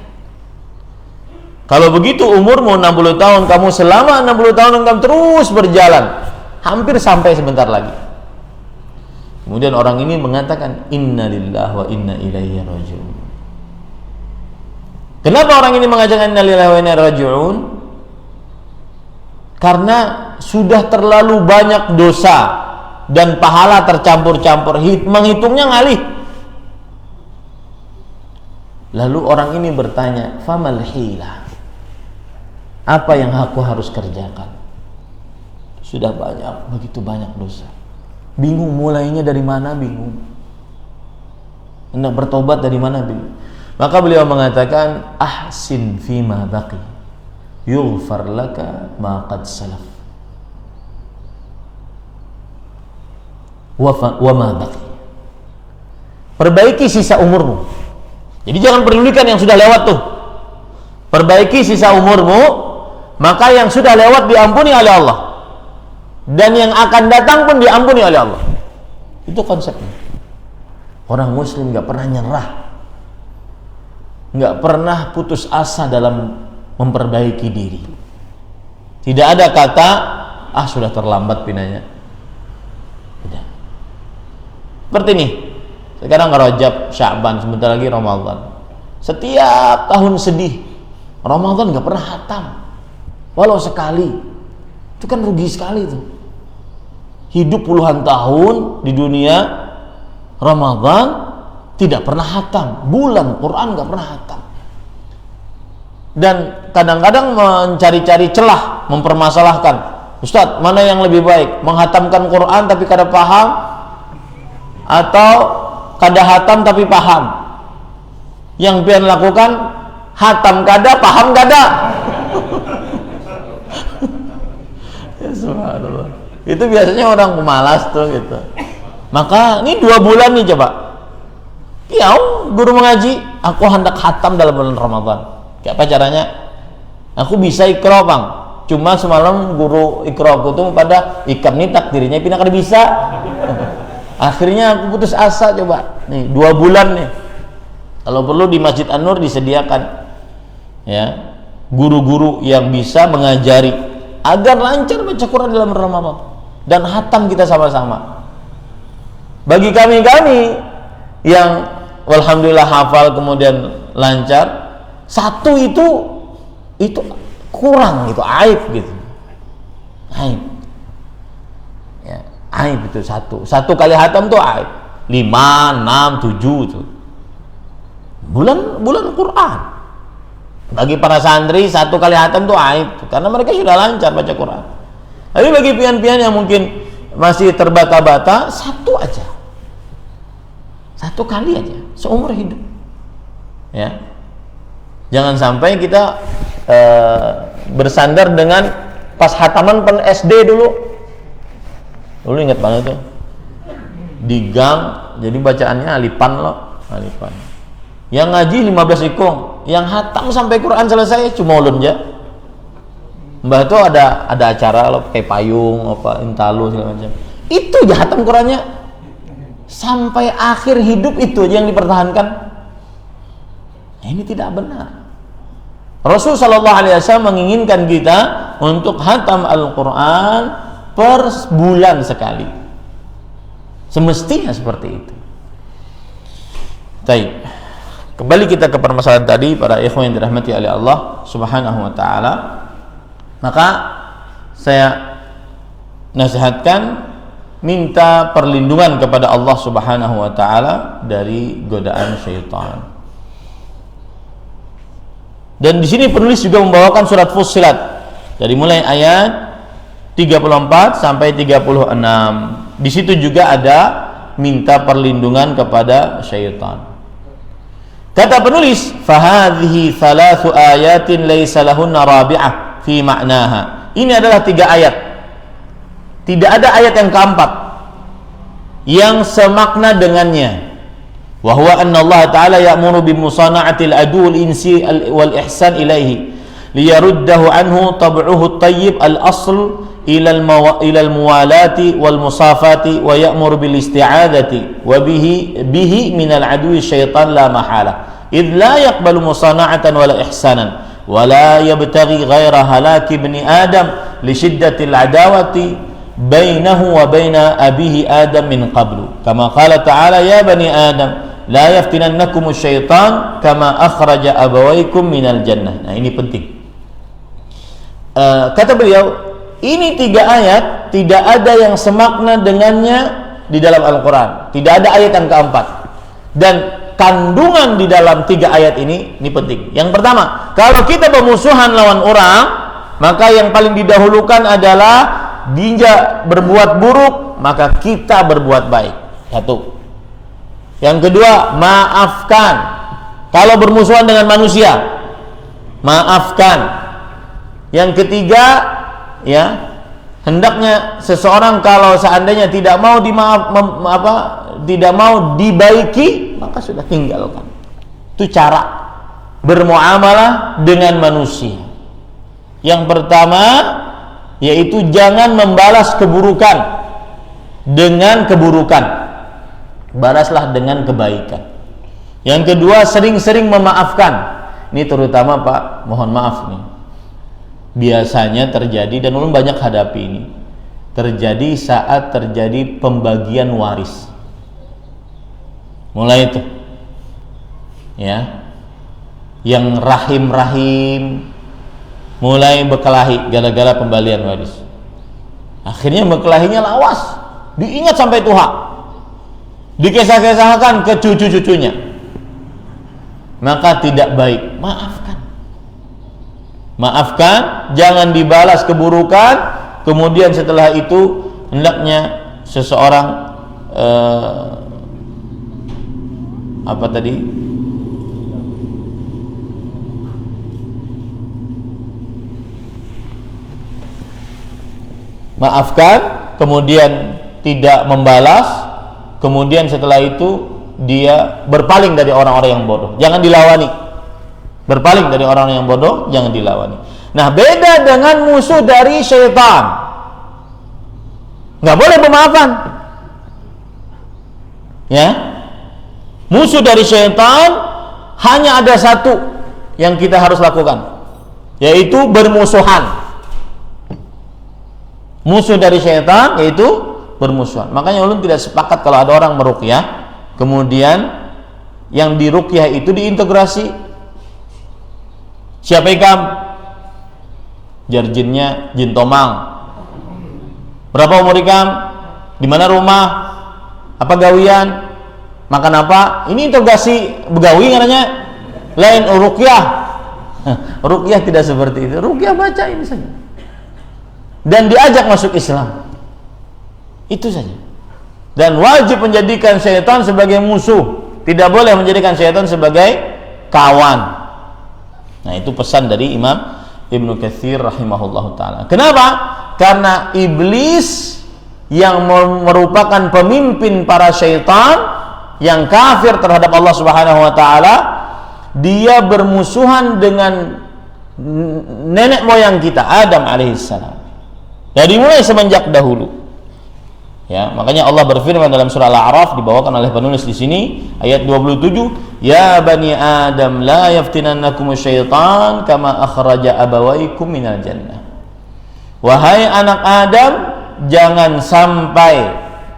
Kalau begitu umurmu 60 tahun, kamu selama 60 tahun kamu terus berjalan, hampir sampai sebentar lagi. Kemudian orang ini mengatakan, "Inna lillahi wa inna ilaihi raji'un." Kenapa orang ini mengatakan inna lillahi wa inna ilaihi raji'un? Karena sudah terlalu banyak dosa dan pahala tercampur-campur, menghitungnya ngalih. Lalu orang ini bertanya, "Famal hila?" Apa yang aku harus kerjakan? Sudah banyak, begitu banyak dosa. Bingung mulainya dari mana, bingung. Hendak bertobat dari mana, bingung. Maka beliau mengatakan, "Ahsin fima baqi, yughfar laka ma qad salaf. Wa ma baqi." Perbaiki sisa umurmu. Jadi jangan pedulikan yang sudah lewat tuh. Perbaiki sisa umurmu, maka yang sudah lewat diampuni oleh Allah, dan yang akan datang pun diampuni oleh Allah. Itu konsepnya. Orang muslim gak pernah nyerah, gak pernah putus asa dalam memperbaiki diri. Tidak ada kata, sudah terlambat pinanya. Tidak. Seperti ini, sekarang Rajab, Sya'ban, sebentar lagi Ramadan. Setiap tahun sedih, Ramadan gak pernah hatam, walau sekali. Itu kan rugi sekali tuh. Hidup puluhan tahun di dunia, Ramadan tidak pernah hatam, bulan Quran gak pernah hatam. Dan kadang-kadang mencari-cari celah, mempermasalahkan, "Ustadz, mana yang lebih baik? Menghatamkan Quran tapi kada paham, atau kada hatam tapi paham?" Yang pian lakukan, hatam kada, paham kada. Ya subhanallah. Itu biasanya orang pemalas tuh gitu. Maka ini 2 bulan nih coba. Ya, guru mengaji, aku hendak hatam dalam bulan Ramadan. Kayak apa caranya? Aku bisa ikra, Bang. Cuma semalam guru ikra aku tuh pada ikam nih takdirnya pindah kada bisa. Akhirnya aku putus asa coba. Nih 2 bulan nih. Kalau perlu di Masjid An-Nur disediakan ya guru-guru yang bisa mengajari agar lancar baca Quran dalam Ramadan dan hatam kita sama-sama. Bagi kami yang alhamdulillah hafal kemudian lancar, satu itu kurang gitu, aib gitu. Aib. Ya, aib itu satu kali hatam tuh aib. 5, 6, 7 tuh. Bulan Quran. Bagi para santri 1 kali hatam tuh aib tuh, karena mereka sudah lancar baca Quran. Tapi bagi pian-pian yang mungkin masih terbata-bata, 1 aja. 1 kali aja seumur hidup. Ya. Jangan sampai kita bersandar dengan pas hataman pen SD dulu. Dulu ingat banget tuh. Di gang, jadi bacaannya alipan loh, alipan. Yang ngaji 15 ikung, yang hatam sampai Quran selesai cuma ulun aja. Mbah tuh ada acara loh, kayak payung apa intalu segala macam. Itu aja hatam Qurannya sampai akhir hidup, itu aja yang dipertahankan. Nah, ini tidak benar. Rasul sallallahu alaihi wasallam menginginkan kita untuk khatam Al-Quran per bulan sekali. Semestinya seperti itu. Baik. Kembali kita ke permasalahan tadi, para ikhwan yang dirahmati oleh Allah Subhanahu wa taala. Maka saya nasihatkan, minta perlindungan kepada Allah Subhanahu wa taala dari godaan syaitan. Dan di sini penulis juga membawakan surat Fussilat dari mulai ayat 34 sampai 36. Di situ juga ada minta perlindungan kepada syaitan. Kata penulis, "Fahadhihi thalathu ayatin laysa lahunna rabi'ah fi ma'naha." Ini adalah 3 ayat. Tidak ada ayat yang keempat yang semakna dengannya. Wa huwa anna Allah Ta'ala ya'muru bi musana'atil adu al-insi wal ihsan ilaihi liyaruddahu anhu tab'uhu at-tayyib al-asl ila al-muwalati wal musafati wa ya'muru bil isti'adati wa bihi min al-adwi syaitan la mahala idh la yaqbalu musana'atan wala ihsanan wa la yabtaghi ghaira halaki ibni adam li shiddatil adawati bainahu wa baina abihi adam min qablu kama qala ta'ala ya bani adam la yaftinannakum syaitan kama akhraja abawaykum minal jannah. Nah, ini penting. Kata beliau, ini 3 ayat tidak ada yang semakna dengannya di dalam Al-Quran. Tidak ada ayat yang keempat. Dan kandungan di dalam 3 ayat ini penting. Yang pertama, kalau kita bermusuhan lawan orang, maka yang paling didahulukan adalah dia berbuat buruk, maka kita berbuat baik. Satu. Yang kedua, maafkan. Kalau bermusuhan dengan manusia, maafkan. Yang ketiga, ya, hendaknya seseorang kalau seandainya tidak mau tidak mau dibaiki, maka sudah tinggalkan. Itu cara bermuamalah dengan manusia. Yang pertama, yaitu jangan membalas keburukan dengan keburukan. Balaslah dengan kebaikan. Yang kedua, sering-sering memaafkan. Ini terutama, Pak, mohon maaf nih, biasanya terjadi dan ulun banyak hadapi ini. Terjadi saat terjadi pembagian waris. Mulai itu, ya, yang rahim-rahim mulai berkelahi gara-gara pembalian waris. Akhirnya berkelahinya lawas, diingat sampai tua, dikisah-kisahkan ke cucu-cucunya. Maka tidak baik. Maafkan, jangan dibalas keburukan. Kemudian setelah itu hendaknya seseorang maafkan, kemudian tidak membalas. Kemudian setelah itu dia berpaling dari orang-orang yang bodoh. Jangan dilawani. Berpaling dari orang yang bodoh, jangan dilawani. Nah, beda dengan musuh dari syaitan. Nggak boleh pemaafan. Ya. Musuh dari syaitan hanya ada satu yang kita harus lakukan, yaitu bermusuhan. Musuh dari syaitan yaitu bermusuhan. Makanya ulun tidak sepakat kalau ada orang meruqyah, kemudian yang diruqyah itu diintegrasi. Siapa ikam? Jarjinnya jin tomang. Berapa umur ikam? Di mana rumah? Apa gawian? Makan apa? Ini integrasi begawi katanya. Lain ruqyah. Ruqyah tidak seperti itu. Ruqyah baca ini saja. Dan diajak masuk Islam. Itu saja. Dan wajib menjadikan syaitan sebagai musuh. Tidak boleh menjadikan syaitan sebagai kawan. Nah, itu pesan dari Imam Ibnu Katsir rahimahullahu taala. Kenapa? Karena iblis yang merupakan pemimpin para syaitan yang kafir terhadap Allah Subhanahu wa taala, dia bermusuhan dengan nenek moyang kita Adam alaihissalam. Dari mulai semenjak dahulu. Ya, makanya Allah berfirman dalam surah Al-A'raf, dibawakan oleh penulis di sini ayat 27, ya bani Adam la yaftinannakum syaitan kama akhraja abawaikum minal jannah. Wahai anak Adam, jangan sampai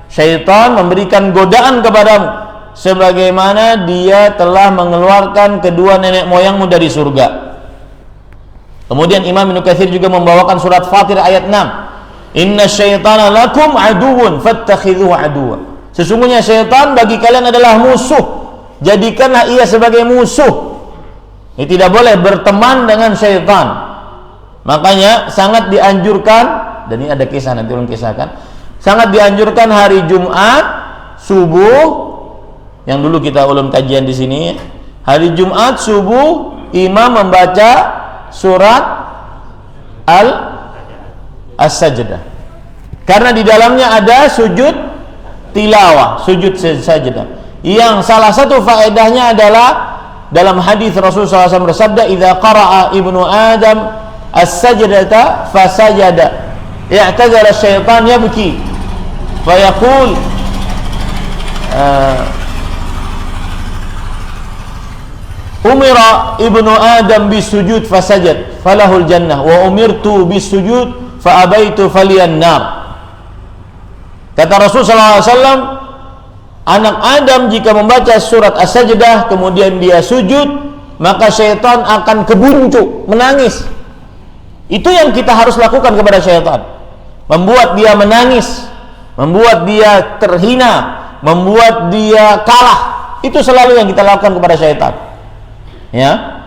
syaitan memberikan godaan kepadamu sebagaimana dia telah mengeluarkan kedua nenek moyangmu dari surga. Kemudian Imam Ibnu Katsir juga membawakan surat Fatir ayat 6. Inna syaitana lakum aduun fattakhidhuhu aduwa. Sesungguhnya syaitan bagi kalian adalah musuh, jadikanlah ia sebagai musuh. Ini tidak boleh berteman dengan syaitan. Makanya sangat dianjurkan, dan ini ada kisah, nanti ulun kisahkan, sangat dianjurkan hari Jumat subuh, yang dulu kita ulun kajian di sini, hari Jumat subuh imam membaca surat As-Sajdah, karena di dalamnya ada sujud tilawah, sujud sajdah, yang salah satu faedahnya adalah dalam hadis Rasulullah SAW bersabda, idza qara'a ibnu Adam as-sajdata fasajada i'tazara syaitan yabki fayaqul umira ibnu Adam bisujud fasajad falahul jannah wa umirtu bisujud fa abaitu faliyan nar. Kata Rasulullah SAW, anak Adam jika membaca surat As-Sajdah kemudian dia sujud, maka syaitan akan kebuncu, menangis. Itu yang kita harus lakukan kepada syaitan, membuat dia menangis, membuat dia terhina, membuat dia kalah. Itu selalu yang kita lakukan kepada syaitan. Ya,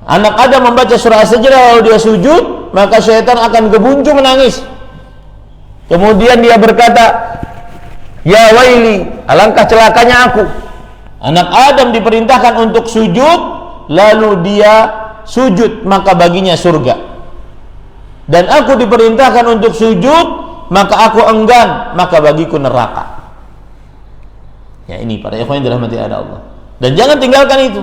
anak Adam membaca surah As-Sajdah lalu dia sujud, maka syaitan akan kebuncu, menangis. Kemudian dia berkata, ya waili, alangkah celakanya aku. Anak Adam diperintahkan untuk sujud, lalu dia sujud, maka baginya surga. Dan aku diperintahkan untuk sujud, maka aku enggan, maka bagiku neraka. Ya, ini para ikhwan yang dirahmati Allah. Dan jangan tinggalkan itu.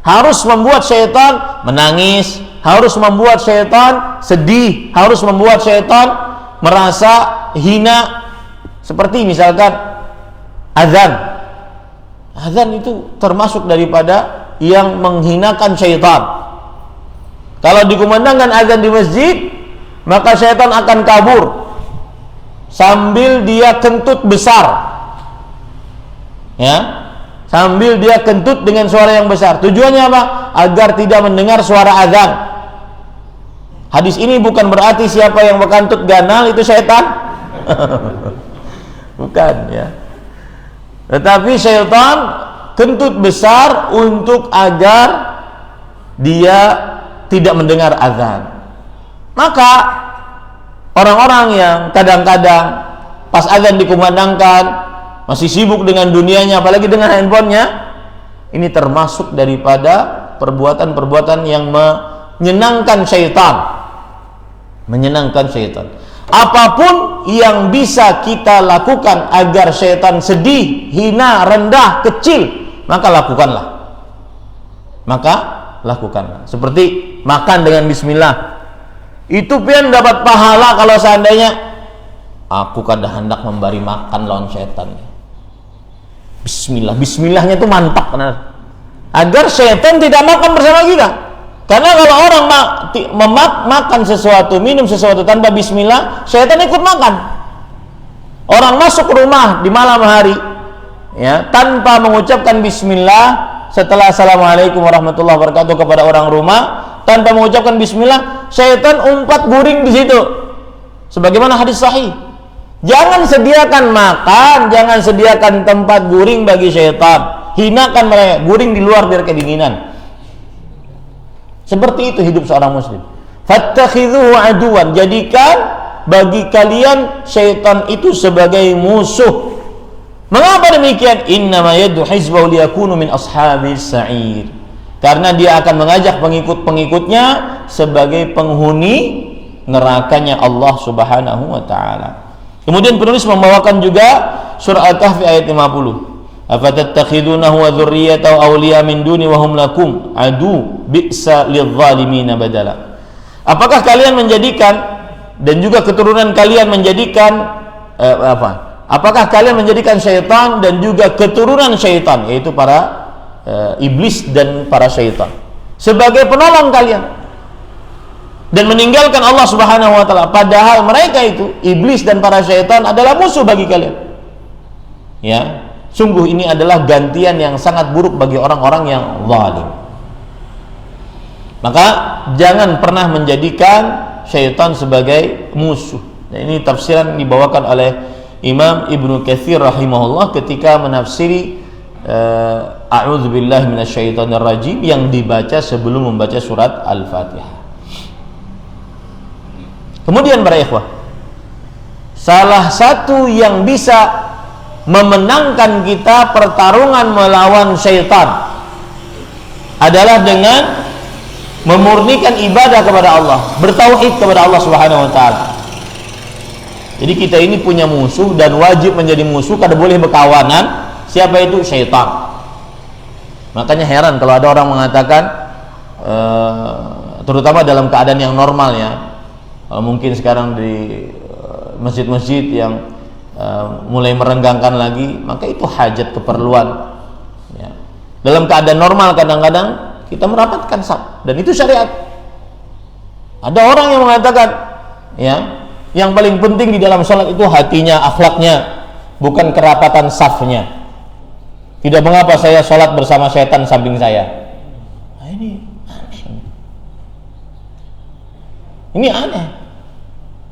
Harus membuat syaitan menangis, harus membuat syaitan sedih, harus membuat syaitan merasa hina. Seperti misalkan azan. Azan itu termasuk daripada yang menghinakan syaitan. Kalau dikumandangkan azan di masjid, maka syaitan akan kabur sambil dia kentut besar. Ya, sambil dia kentut dengan suara yang besar. Tujuannya apa? Agar tidak mendengar suara azan. Hadis ini bukan berarti siapa yang berkantut ganal itu syaitan. Bukan, ya. Tetapi syaitan kentut besar untuk agar dia tidak mendengar azan. Maka orang-orang yang kadang-kadang pas azan dikumandangkan masih sibuk dengan dunianya, apalagi dengan handphonenya, ini termasuk daripada perbuatan-perbuatan yang menyenangkan syaitan. Menyenangkan syaitan. Apapun yang bisa kita lakukan agar syaitan sedih, hina, rendah, kecil, maka lakukanlah. Maka lakukanlah. Seperti makan dengan bismillah. Itu pian dapat pahala kalau seandainya aku kada hendak memberi makan lawan syaitan. Bismillah, bismillahnya itu mantap benar. Agar syaitan tidak makan bersama kita. Karena kalau orang makan sesuatu, minum sesuatu tanpa bismillah, syaitan ikut makan. Orang masuk rumah di malam hari, ya, tanpa mengucapkan bismillah, setelah assalamualaikum warahmatullahi wabarakatuh kepada orang rumah, tanpa mengucapkan bismillah, syaitan umpat guring di situ. Sebagaimana hadis sahih. Jangan sediakan makan, jangan sediakan tempat guring bagi syaitan. Hinakan mereka, guring di luar biar kedinginan. Seperti itu hidup seorang muslim. Fattakhidhuhu aduwan, jadikan bagi kalian syaitan itu sebagai musuh. Mengapa demikian? Innama yad'u hizbahu liyakunu min ashabis sa'ir. Karena dia akan mengajak pengikut-pengikutnya sebagai penghuni nerakanya Allah Subhanahu wa taala. Kemudian penulis membawakan juga surah Al-Kahfi ayat 50. Afatattakhidunahu wa dzurriyyatahu awliya min duni wa hum lakum adu bi'sa lidh-dhalimin badala. Apakah kalian menjadikan dan juga keturunan kalian menjadikan apakah kalian menjadikan syaitan dan juga keturunan syaitan, yaitu para iblis dan para syaitan, sebagai penolong kalian dan meninggalkan Allah Subhanahu wa taala, padahal mereka itu iblis dan para syaitan adalah musuh bagi kalian. Ya, sungguh ini adalah gantian yang sangat buruk bagi orang-orang yang zalim. Maka jangan pernah menjadikan syaitan sebagai musuh. Dan ini tafsiran dibawakan oleh Imam Ibnu Katsir rahimahullah ketika menafsiri a'udzubillahi minasyaitonir rajim yang dibaca sebelum membaca surat Al-Fatihah. Kemudian para ikhwah, salah satu yang bisa memenangkan kita pertarungan melawan syaitan adalah dengan memurnikan ibadah kepada Allah, bertauhid kepada Allah Subhanahu wa taala. Jadi kita ini punya musuh dan wajib menjadi musuh, kada boleh berkawanan. Siapa itu? Syaitan. Makanya heran kalau ada orang mengatakan terutama dalam keadaan yang normal ya. Mungkin sekarang di masjid-masjid yang mulai merenggangkan lagi, maka itu hajat keperluan ya. Dalam keadaan normal kadang-kadang kita merapatkan saf, dan itu syariat. Ada orang yang mengatakan ya, yang paling penting di dalam sholat itu hatinya, akhlaknya, bukan kerapatan safnya. Tidak mengapa saya sholat bersama setan samping saya. Nah, ini aneh. Ini aneh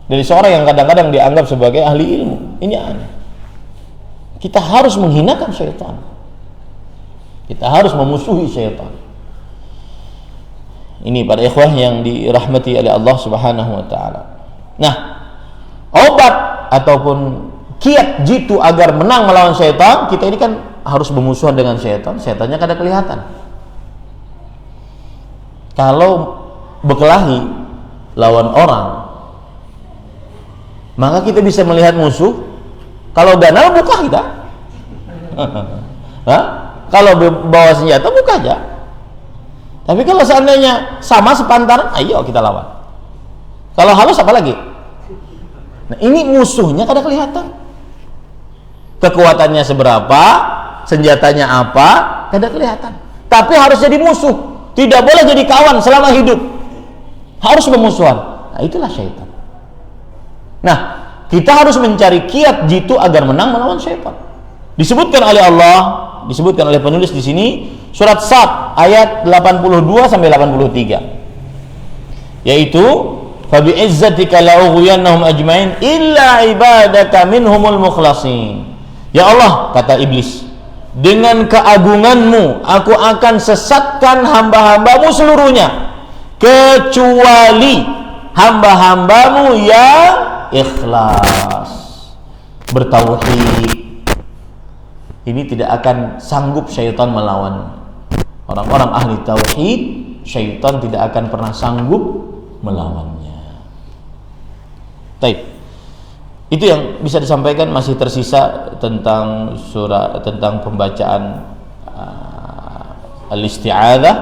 dari seorang yang kadang-kadang dianggap sebagai ahli ilmu. Ini aneh. Kita harus menghinakan syaitan, kita harus memusuhi syaitan. Ini para ikhwah yang dirahmati oleh Allah Subhanahu wa taala. Nah, obat ataupun kiat jitu agar menang melawan syaitan, kita ini kan harus bermusuhan dengan syaitan. Syaitannya kada kelihatan. Kalau berkelahi lawan orang, maka kita bisa melihat musuh. Kalau ganal buka kita. Kalau bawa senjata buka aja. Tapi kalau seandainya sama sepantaran, ayo kita lawan. Kalau halus apa lagi? Nah, ini musuhnya kada kelihatan. Kekuatannya seberapa, senjatanya apa, kada kelihatan. Tapi harus jadi musuh. Tidak boleh jadi kawan selama hidup. Harus bermusuhan. Nah, itulah syaitan. Nah, kita harus mencari kiat jitu agar menang melawan syaitan. Disebutkan oleh Allah, disebutkan oleh penulis di sini surat Sad ayat 82 sampai 83. Yaitu fa bi izzatika la ughwiyannahum ajmain illa ibadaka minhumul mukhlasin. Ya Allah, kata iblis, dengan keagunganmu aku akan sesatkan hamba-hambamu seluruhnya kecuali hamba-hambamu yang ikhlas, bertauhid. Ini tidak akan sanggup syaitan melawan. Orang-orang ahli tauhid, syaitan tidak akan pernah sanggup melawannya. Baik. Itu yang bisa disampaikan. Masih tersisa tentang tentang pembacaan al-isti'adzah,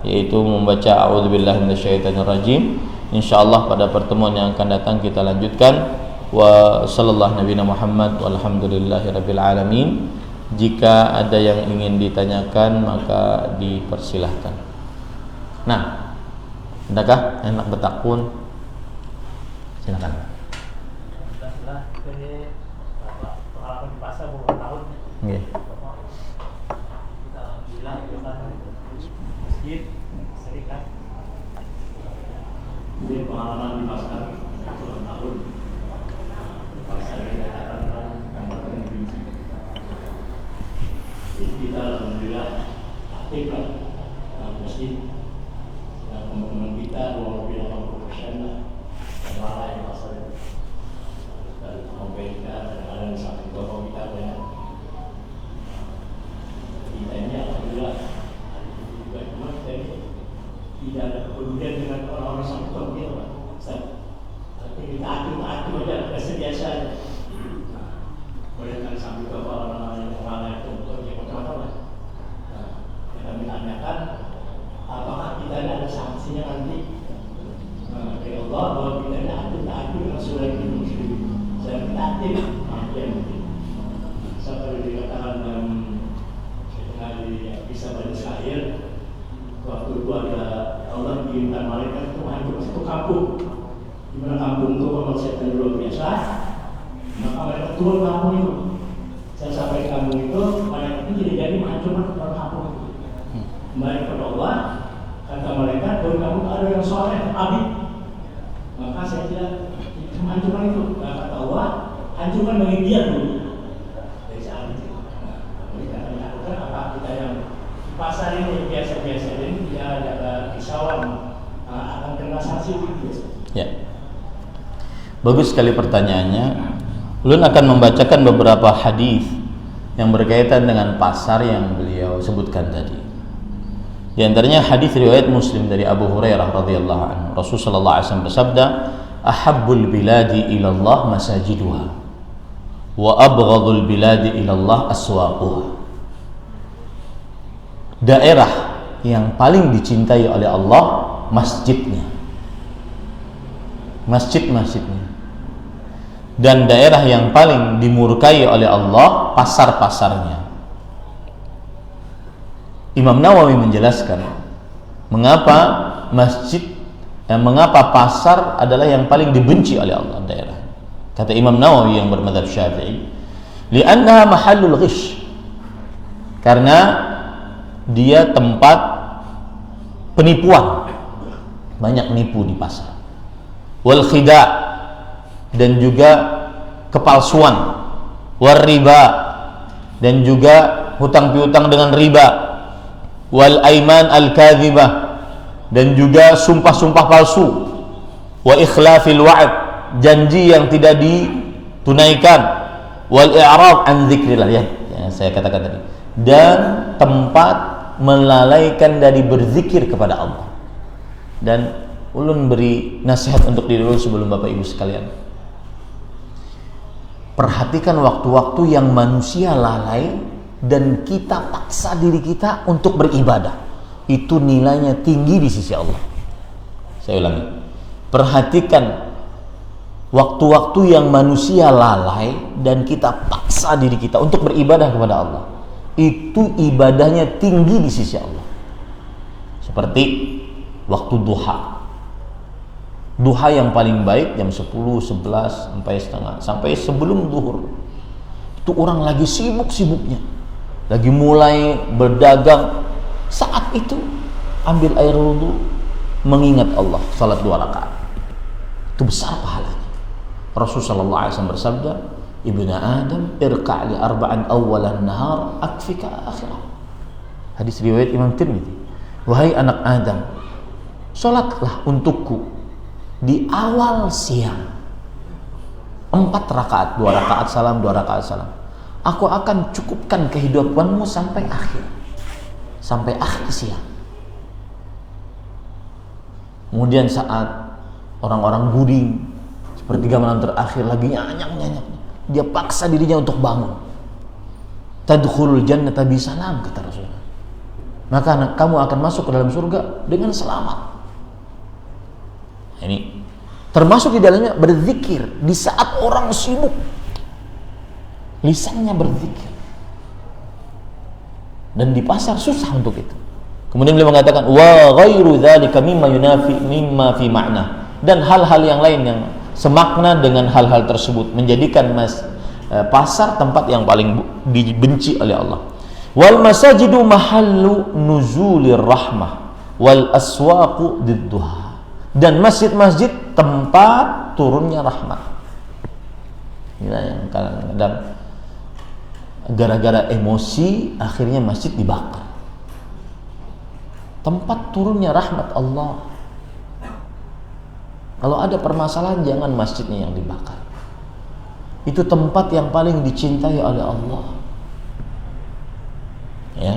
yaitu membaca a'udzubillahi minasyaitonirrajim. Insyaallah pada pertemuan yang akan datang kita lanjutkan. Wa sallallahu nabiyana Muhammad walhamdulillahirabbil alamin. Jika ada yang ingin ditanyakan maka dipersilahkan. Nah, adakah enak bertakun? Silakan. Pengalaman di pasar beberapa tahun. Nggih. Kita bilang masjid sering kan. Ini pengalaman di pasar beberapa tahun. Pasar ini katakan kita alhamdulillah aktif lah dalam masjid, dan teman-teman kita lebih 80% lah yang lalai pasal itu, dan kita kadang-kadang sampai toko kita banyak. Kita ini alhamdulillah juga cuma kita ini tidak ada kepedulian dengan orang-orang sampai toko kita, tapi kita aktif aja, biasa-biasa aja. Boleh kan sampai toko orang-orang yang lalai itu macam-macam. Nah, kami tanyakan apakah kita ada sanksinya nanti dari Allah bahwa kita ini adil sesuai dengan muslim. Saya aktif, yang seperti dikatakan dalam kisah Bani Israil, waktu itu ada Allah mengirimkan malaikat untuk hancur satu kampung. Di mana kampung itu kalau setan luar biasa, maka mereka turun kampung itu. Saya sampai ke kampung itu, malaikat itu jadi menghancurkan kepala kampung itu. Kembali kepada Allah, kata malaikat, turun kampung ada yang soleh, abid. Maka saya tidak menghancurkan itu. Kata Allah, hancurkan bagi dia dulu. Dari saat itu. Kita lakukan apa kita yang pasar ini biasa-biasa ini tidak ada kisahwan akan kena sanksi biasa. Ya. Bagus sekali pertanyaannya. Ulun akan membacakan beberapa hadis yang berkaitan dengan pasar yang beliau sebutkan tadi. Di antaranya hadis riwayat Muslim dari Abu Hurairah radhiyallahu anhu. Rasulullah sallallahu alaihi wasallam bersabda, "Ahabbul biladi ila Allah masajiduha wa abghadul biladi ila Allah aswaquha." Daerah yang paling dicintai oleh Allah masjidnya, masjid-masjidnya. Dan daerah yang paling dimurkai oleh Allah pasar-pasarnya. Imam Nawawi menjelaskan mengapa mengapa pasar adalah yang paling dibenci oleh Allah daerah. Kata Imam Nawawi yang bermadzhab Syafi'i, li'annaha mahallul ghish. Karena dia tempat penipuan. Banyak nipu di pasar. Wal khida', dan juga kepalsuan. War riba, dan juga hutang piutang dengan riba. Wal aiman al kadhibah, dan juga sumpah-sumpah palsu. Wa ikhlafil wa'd, janji yang tidak ditunaikan. Wal i'rad an dzikrillah, ya saya katakan tadi. Dan tempat melalaikan dari berzikir kepada Allah. Dan ulun beri nasihat untuk diri ulun sebelum Bapak Ibu sekalian. Perhatikan waktu-waktu yang manusia lalai dan kita paksa diri kita untuk beribadah. Itu nilainya tinggi di sisi Allah. Saya ulangi. Perhatikan waktu-waktu yang manusia lalai dan kita paksa diri kita untuk beribadah kepada Allah. Itu ibadahnya tinggi di sisi Allah. Seperti waktu duha. Duha yang paling baik jam 10, 11 sampai setengah, sampai sebelum zuhur. Itu orang lagi sibuk-sibuknya, lagi mulai berdagang. Saat itu ambil air wudu, mengingat Allah, salat 2 rakaat. Itu besar pahalanya. Rasulullah SAW bersabda, "Ibnu Adam, irqa' li arba'an awwalan nahar, akfika akhirah." Hadis riwayat Imam Tirmidzi. Wahai anak Adam, salatlah untukku di awal siang 4 rakaat, 2 rakaat salam, 2 rakaat salam. Aku akan cukupkan kehidupanmu sampai akhir siang. Kemudian saat orang-orang guring sepertiga malam terakhir lagi nyanyak, dia paksa dirinya untuk bangun. Tadkhulul jannata bisalam, kata Rasulullah. Maka kamu akan masuk ke dalam surga dengan selamat. Ini termasuk di dalamnya berzikir di saat orang sibuk, lisannya berzikir. Dan di pasar susah untuk itu. Kemudian beliau mengatakan wa ghairu dzalika mimma fi ma'na, dan hal-hal yang lain yang semakna dengan hal-hal tersebut menjadikan pasar tempat yang paling dibenci oleh Allah. Wal masajidu mahallu nuzulir rahmah wal aswaqu didduha. Dan masjid-masjid tempat turunnya rahmat. Ini yang kadang-kadang gara-gara emosi akhirnya masjid dibakar. Tempat turunnya rahmat Allah. Kalau ada permasalahan, jangan masjidnya yang dibakar. Itu tempat yang paling dicintai oleh Allah. Ya.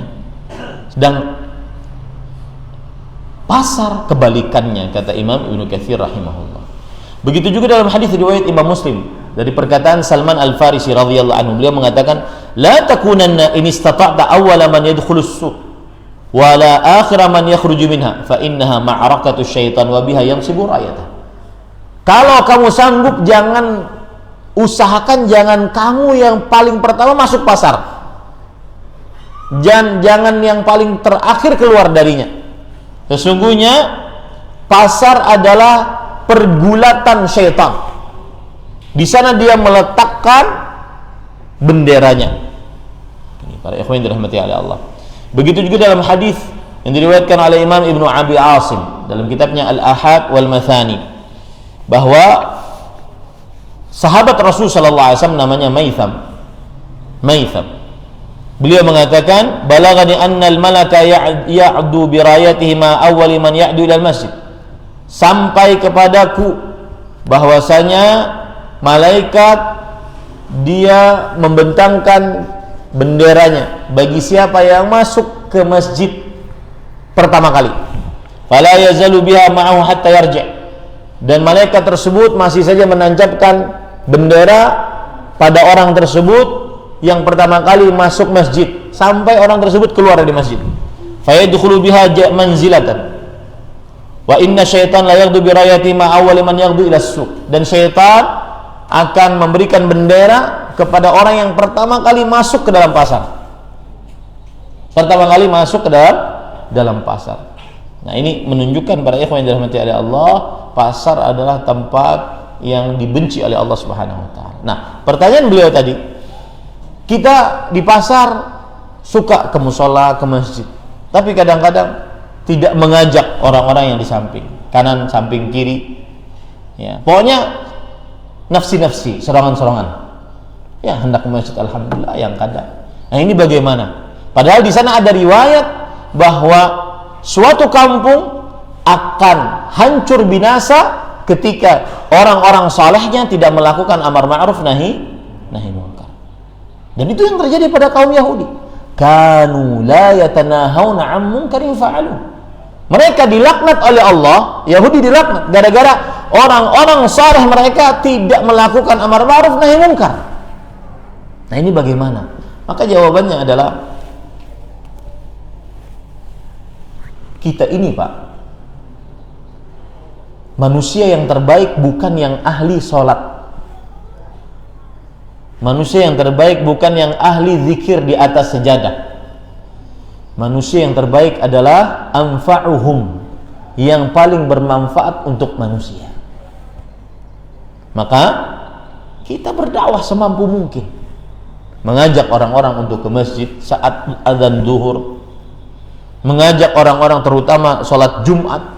Sedang pasar kebalikannya, kata Imam Ibnu Katsir rahimahullah. Begitu juga dalam hadis riwayat Imam Muslim dari perkataan Salman Al-Farisi radhiyallahu anhu, beliau mengatakan, "La takunanna in istata'ta awwala man yadkhulus suq wa la akhira man yakhruju minha, fa innaha ma'arakatu syaitan wa biha yansibu rayatah." Kalau kamu sanggup, usahakan jangan kamu yang paling pertama masuk pasar, jangan yang paling terakhir keluar darinya. Sesungguhnya pasar adalah pergulatan syaitan. Di sana dia meletakkan benderanya. Ini para ikhwan yang dirahmati oleh Allah. Begitu juga dalam hadis yang diriwayatkan oleh Imam Ibnu Abi Asim dalam kitabnya Al-Ahad wal Mathani, bahwa sahabat Rasul sallallahu alaihi wasallam namanya Maitham. Beliau mengatakan, balagani annal malaka ya'du bi rayatihi ma awwali man ya'du ila masjid. Sampai kepadaku bahwasanya malaikat dia membentangkan benderanya bagi siapa yang masuk ke masjid pertama kali. Fala yazalu biha ma'ahu hatta yarji'. Dan malaikat tersebut masih saja menancapkan bendera pada orang tersebut yang pertama kali masuk masjid sampai orang tersebut keluar dari masjid. Fa yadkhulu biha manzilatan. Wa inna syaitan la yaghdu bi rayati ma awwal man yaghdu ila as-suq. Dan syaitan akan memberikan bendera kepada orang yang pertama kali masuk ke dalam pasar. Pertama kali masuk ke dalam pasar. Nah, ini menunjukkan para ikhwan yang dirahmati oleh Allah, pasar adalah tempat yang dibenci oleh Allah Subhanahu wa taala. Nah, pertanyaan beliau tadi, kita di pasar suka ke mushola, ke masjid, tapi kadang-kadang tidak mengajak orang-orang yang di samping kanan, samping kiri, ya, pokoknya nafsi-nafsi, serongan-serongan, ya, hendak ke masjid, alhamdulillah, yang kadang. Nah, ini bagaimana? Padahal di sana ada riwayat bahwa suatu kampung akan hancur binasa ketika orang-orang salehnya tidak melakukan amar ma'ruf nahi munkar. Dan itu yang terjadi pada kaum Yahudi. Kanu la yatanahawna 'an munkarin fa'alu. Mereka dilaknat oleh Allah, Yahudi dilaknat gara-gara orang-orang saleh mereka tidak melakukan amar ma'ruf nahi munkar. Nah, ini bagaimana? Maka jawabannya adalah kita ini, Pak, manusia yang terbaik bukan yang ahli sholat. Manusia yang terbaik bukan yang ahli zikir di atas sejadah. Manusia yang terbaik adalah anfa'uhum, yang paling bermanfaat untuk manusia. Maka kita berdakwah semampu mungkin, mengajak orang-orang untuk ke masjid saat azan zuhur, mengajak orang-orang terutama sholat Jumat.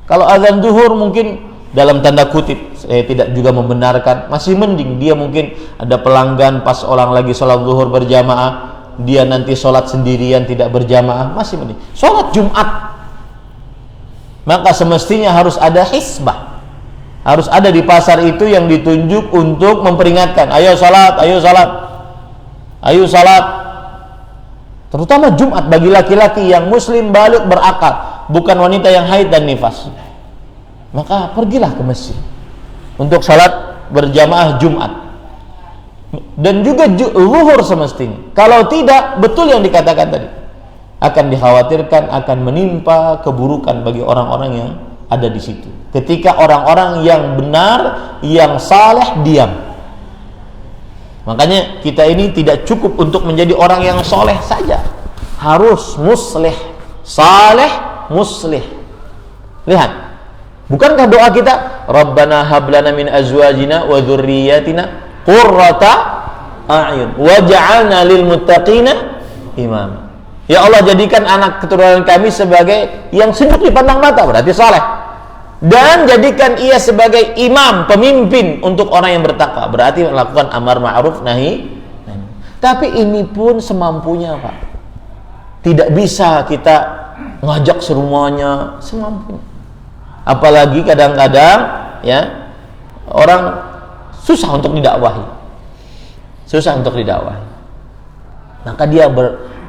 Kalau azan zuhur mungkin dalam tanda kutip, saya tidak juga membenarkan, masih mending dia mungkin ada pelanggan pas orang lagi sholat zuhur berjamaah, dia nanti sholat sendirian tidak berjamaah, masih mending. Sholat Jumat, maka semestinya harus ada hisbah, harus ada di pasar itu yang ditunjuk untuk memperingatkan, ayo sholat, ayo sholat, ayo sholat. Terutama Jumat bagi laki-laki yang muslim balik berakal, bukan wanita yang haid dan nifas. Maka pergilah ke masjid untuk salat berjamaah Jumat. Dan juga zuhur semestinya. Kalau tidak, betul yang dikatakan tadi, akan dikhawatirkan akan menimpa keburukan bagi orang-orang yang ada di situ. Ketika orang-orang yang benar, yang saleh diam. Makanya kita ini tidak cukup untuk menjadi orang yang soleh saja, harus muslih, saleh, muslih. Lihat, bukankah doa kita, Rabbana hablana min azwajina wa dzurriyyatina qurrata a'yun waj'alna lil muttaqina imam. Ya Allah, jadikan anak keturunan kami sebagai yang sejuk dipandang mata, berarti saleh. Dan jadikan ia sebagai imam, pemimpin untuk orang yang bertakwa, berarti melakukan amar ma'ruf nahi. Tapi ini pun semampunya, Pak. Tidak bisa kita ngajak semuanya semampunya. Apalagi kadang-kadang ya orang susah untuk didakwahi. Susah untuk didakwahi. Maka dia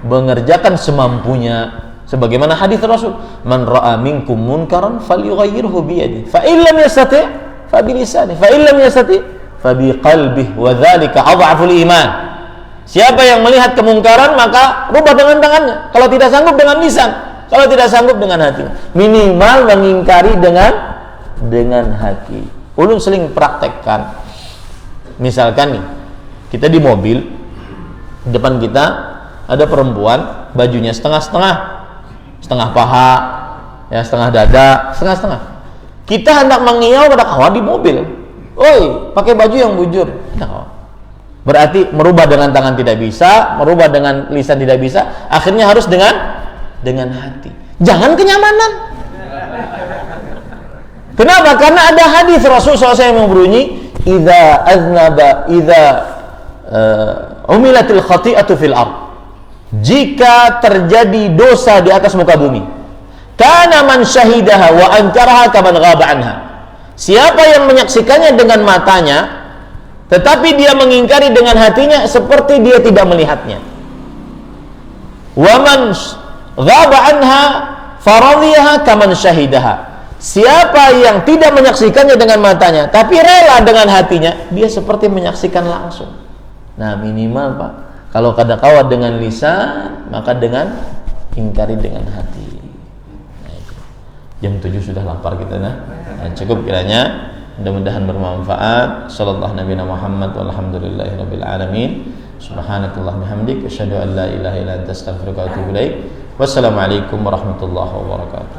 mengerjakan semampunya. Sebagaimana hadis Rasul, man ra'a minkum munkaran falyughayyirhu bi yadihi, fa in lam yastati' fa bi lisanihi, fa in lam yastati' fa bi qalbihi, wa dzalika adhaful iman. Siapa yang melihat kemungkaran maka rubah dengan tangannya, kalau tidak sanggup dengan lisan, kalau tidak sanggup dengan hati, minimal mengingkari dengan hati. Ulun sering praktekkan. Misalkan nih, kita di mobil, depan kita ada perempuan, bajunya setengah-setengah, setengah paha, ya setengah dada, setengah-setengah. Kita hendak mengiau pada kawan di mobil, oi, pakai baju yang bujur. Berarti merubah dengan tangan tidak bisa, merubah dengan lisan tidak bisa, akhirnya harus dengan hati. Jangan kenyamanan. Kenapa? Karena ada hadis Rasulullah SAW yang berbunyi, idza umilatil khati'atu fil ard. Jika terjadi dosa di atas muka bumi, kana man syahidaha wa ankaraha kaman ghaba anha. Siapa yang menyaksikannya dengan matanya tetapi dia mengingkari dengan hatinya, seperti dia tidak melihatnya. Wa man ghaba anha faradhiyaha kaman syahidaha. Siapa yang tidak menyaksikannya dengan matanya tapi rela dengan hatinya, dia seperti menyaksikan langsung. Nah, minimal Pak, kalau kada kawat dengan lisan, maka dengan ingkari dengan hati. Nah, itu. Jam 7 sudah lapar kita nah. Cukup kiranya, mudah-mudahan bermanfaat. Sallallahu Nabi Muhammad walhamdulillahirabbil alamin. Subhanakallah bihamdik asyhadu an la ilaha illa anta astaghfiruka wa atubu ilaik. Wassalamualaikum warahmatullahi wabarakatuh.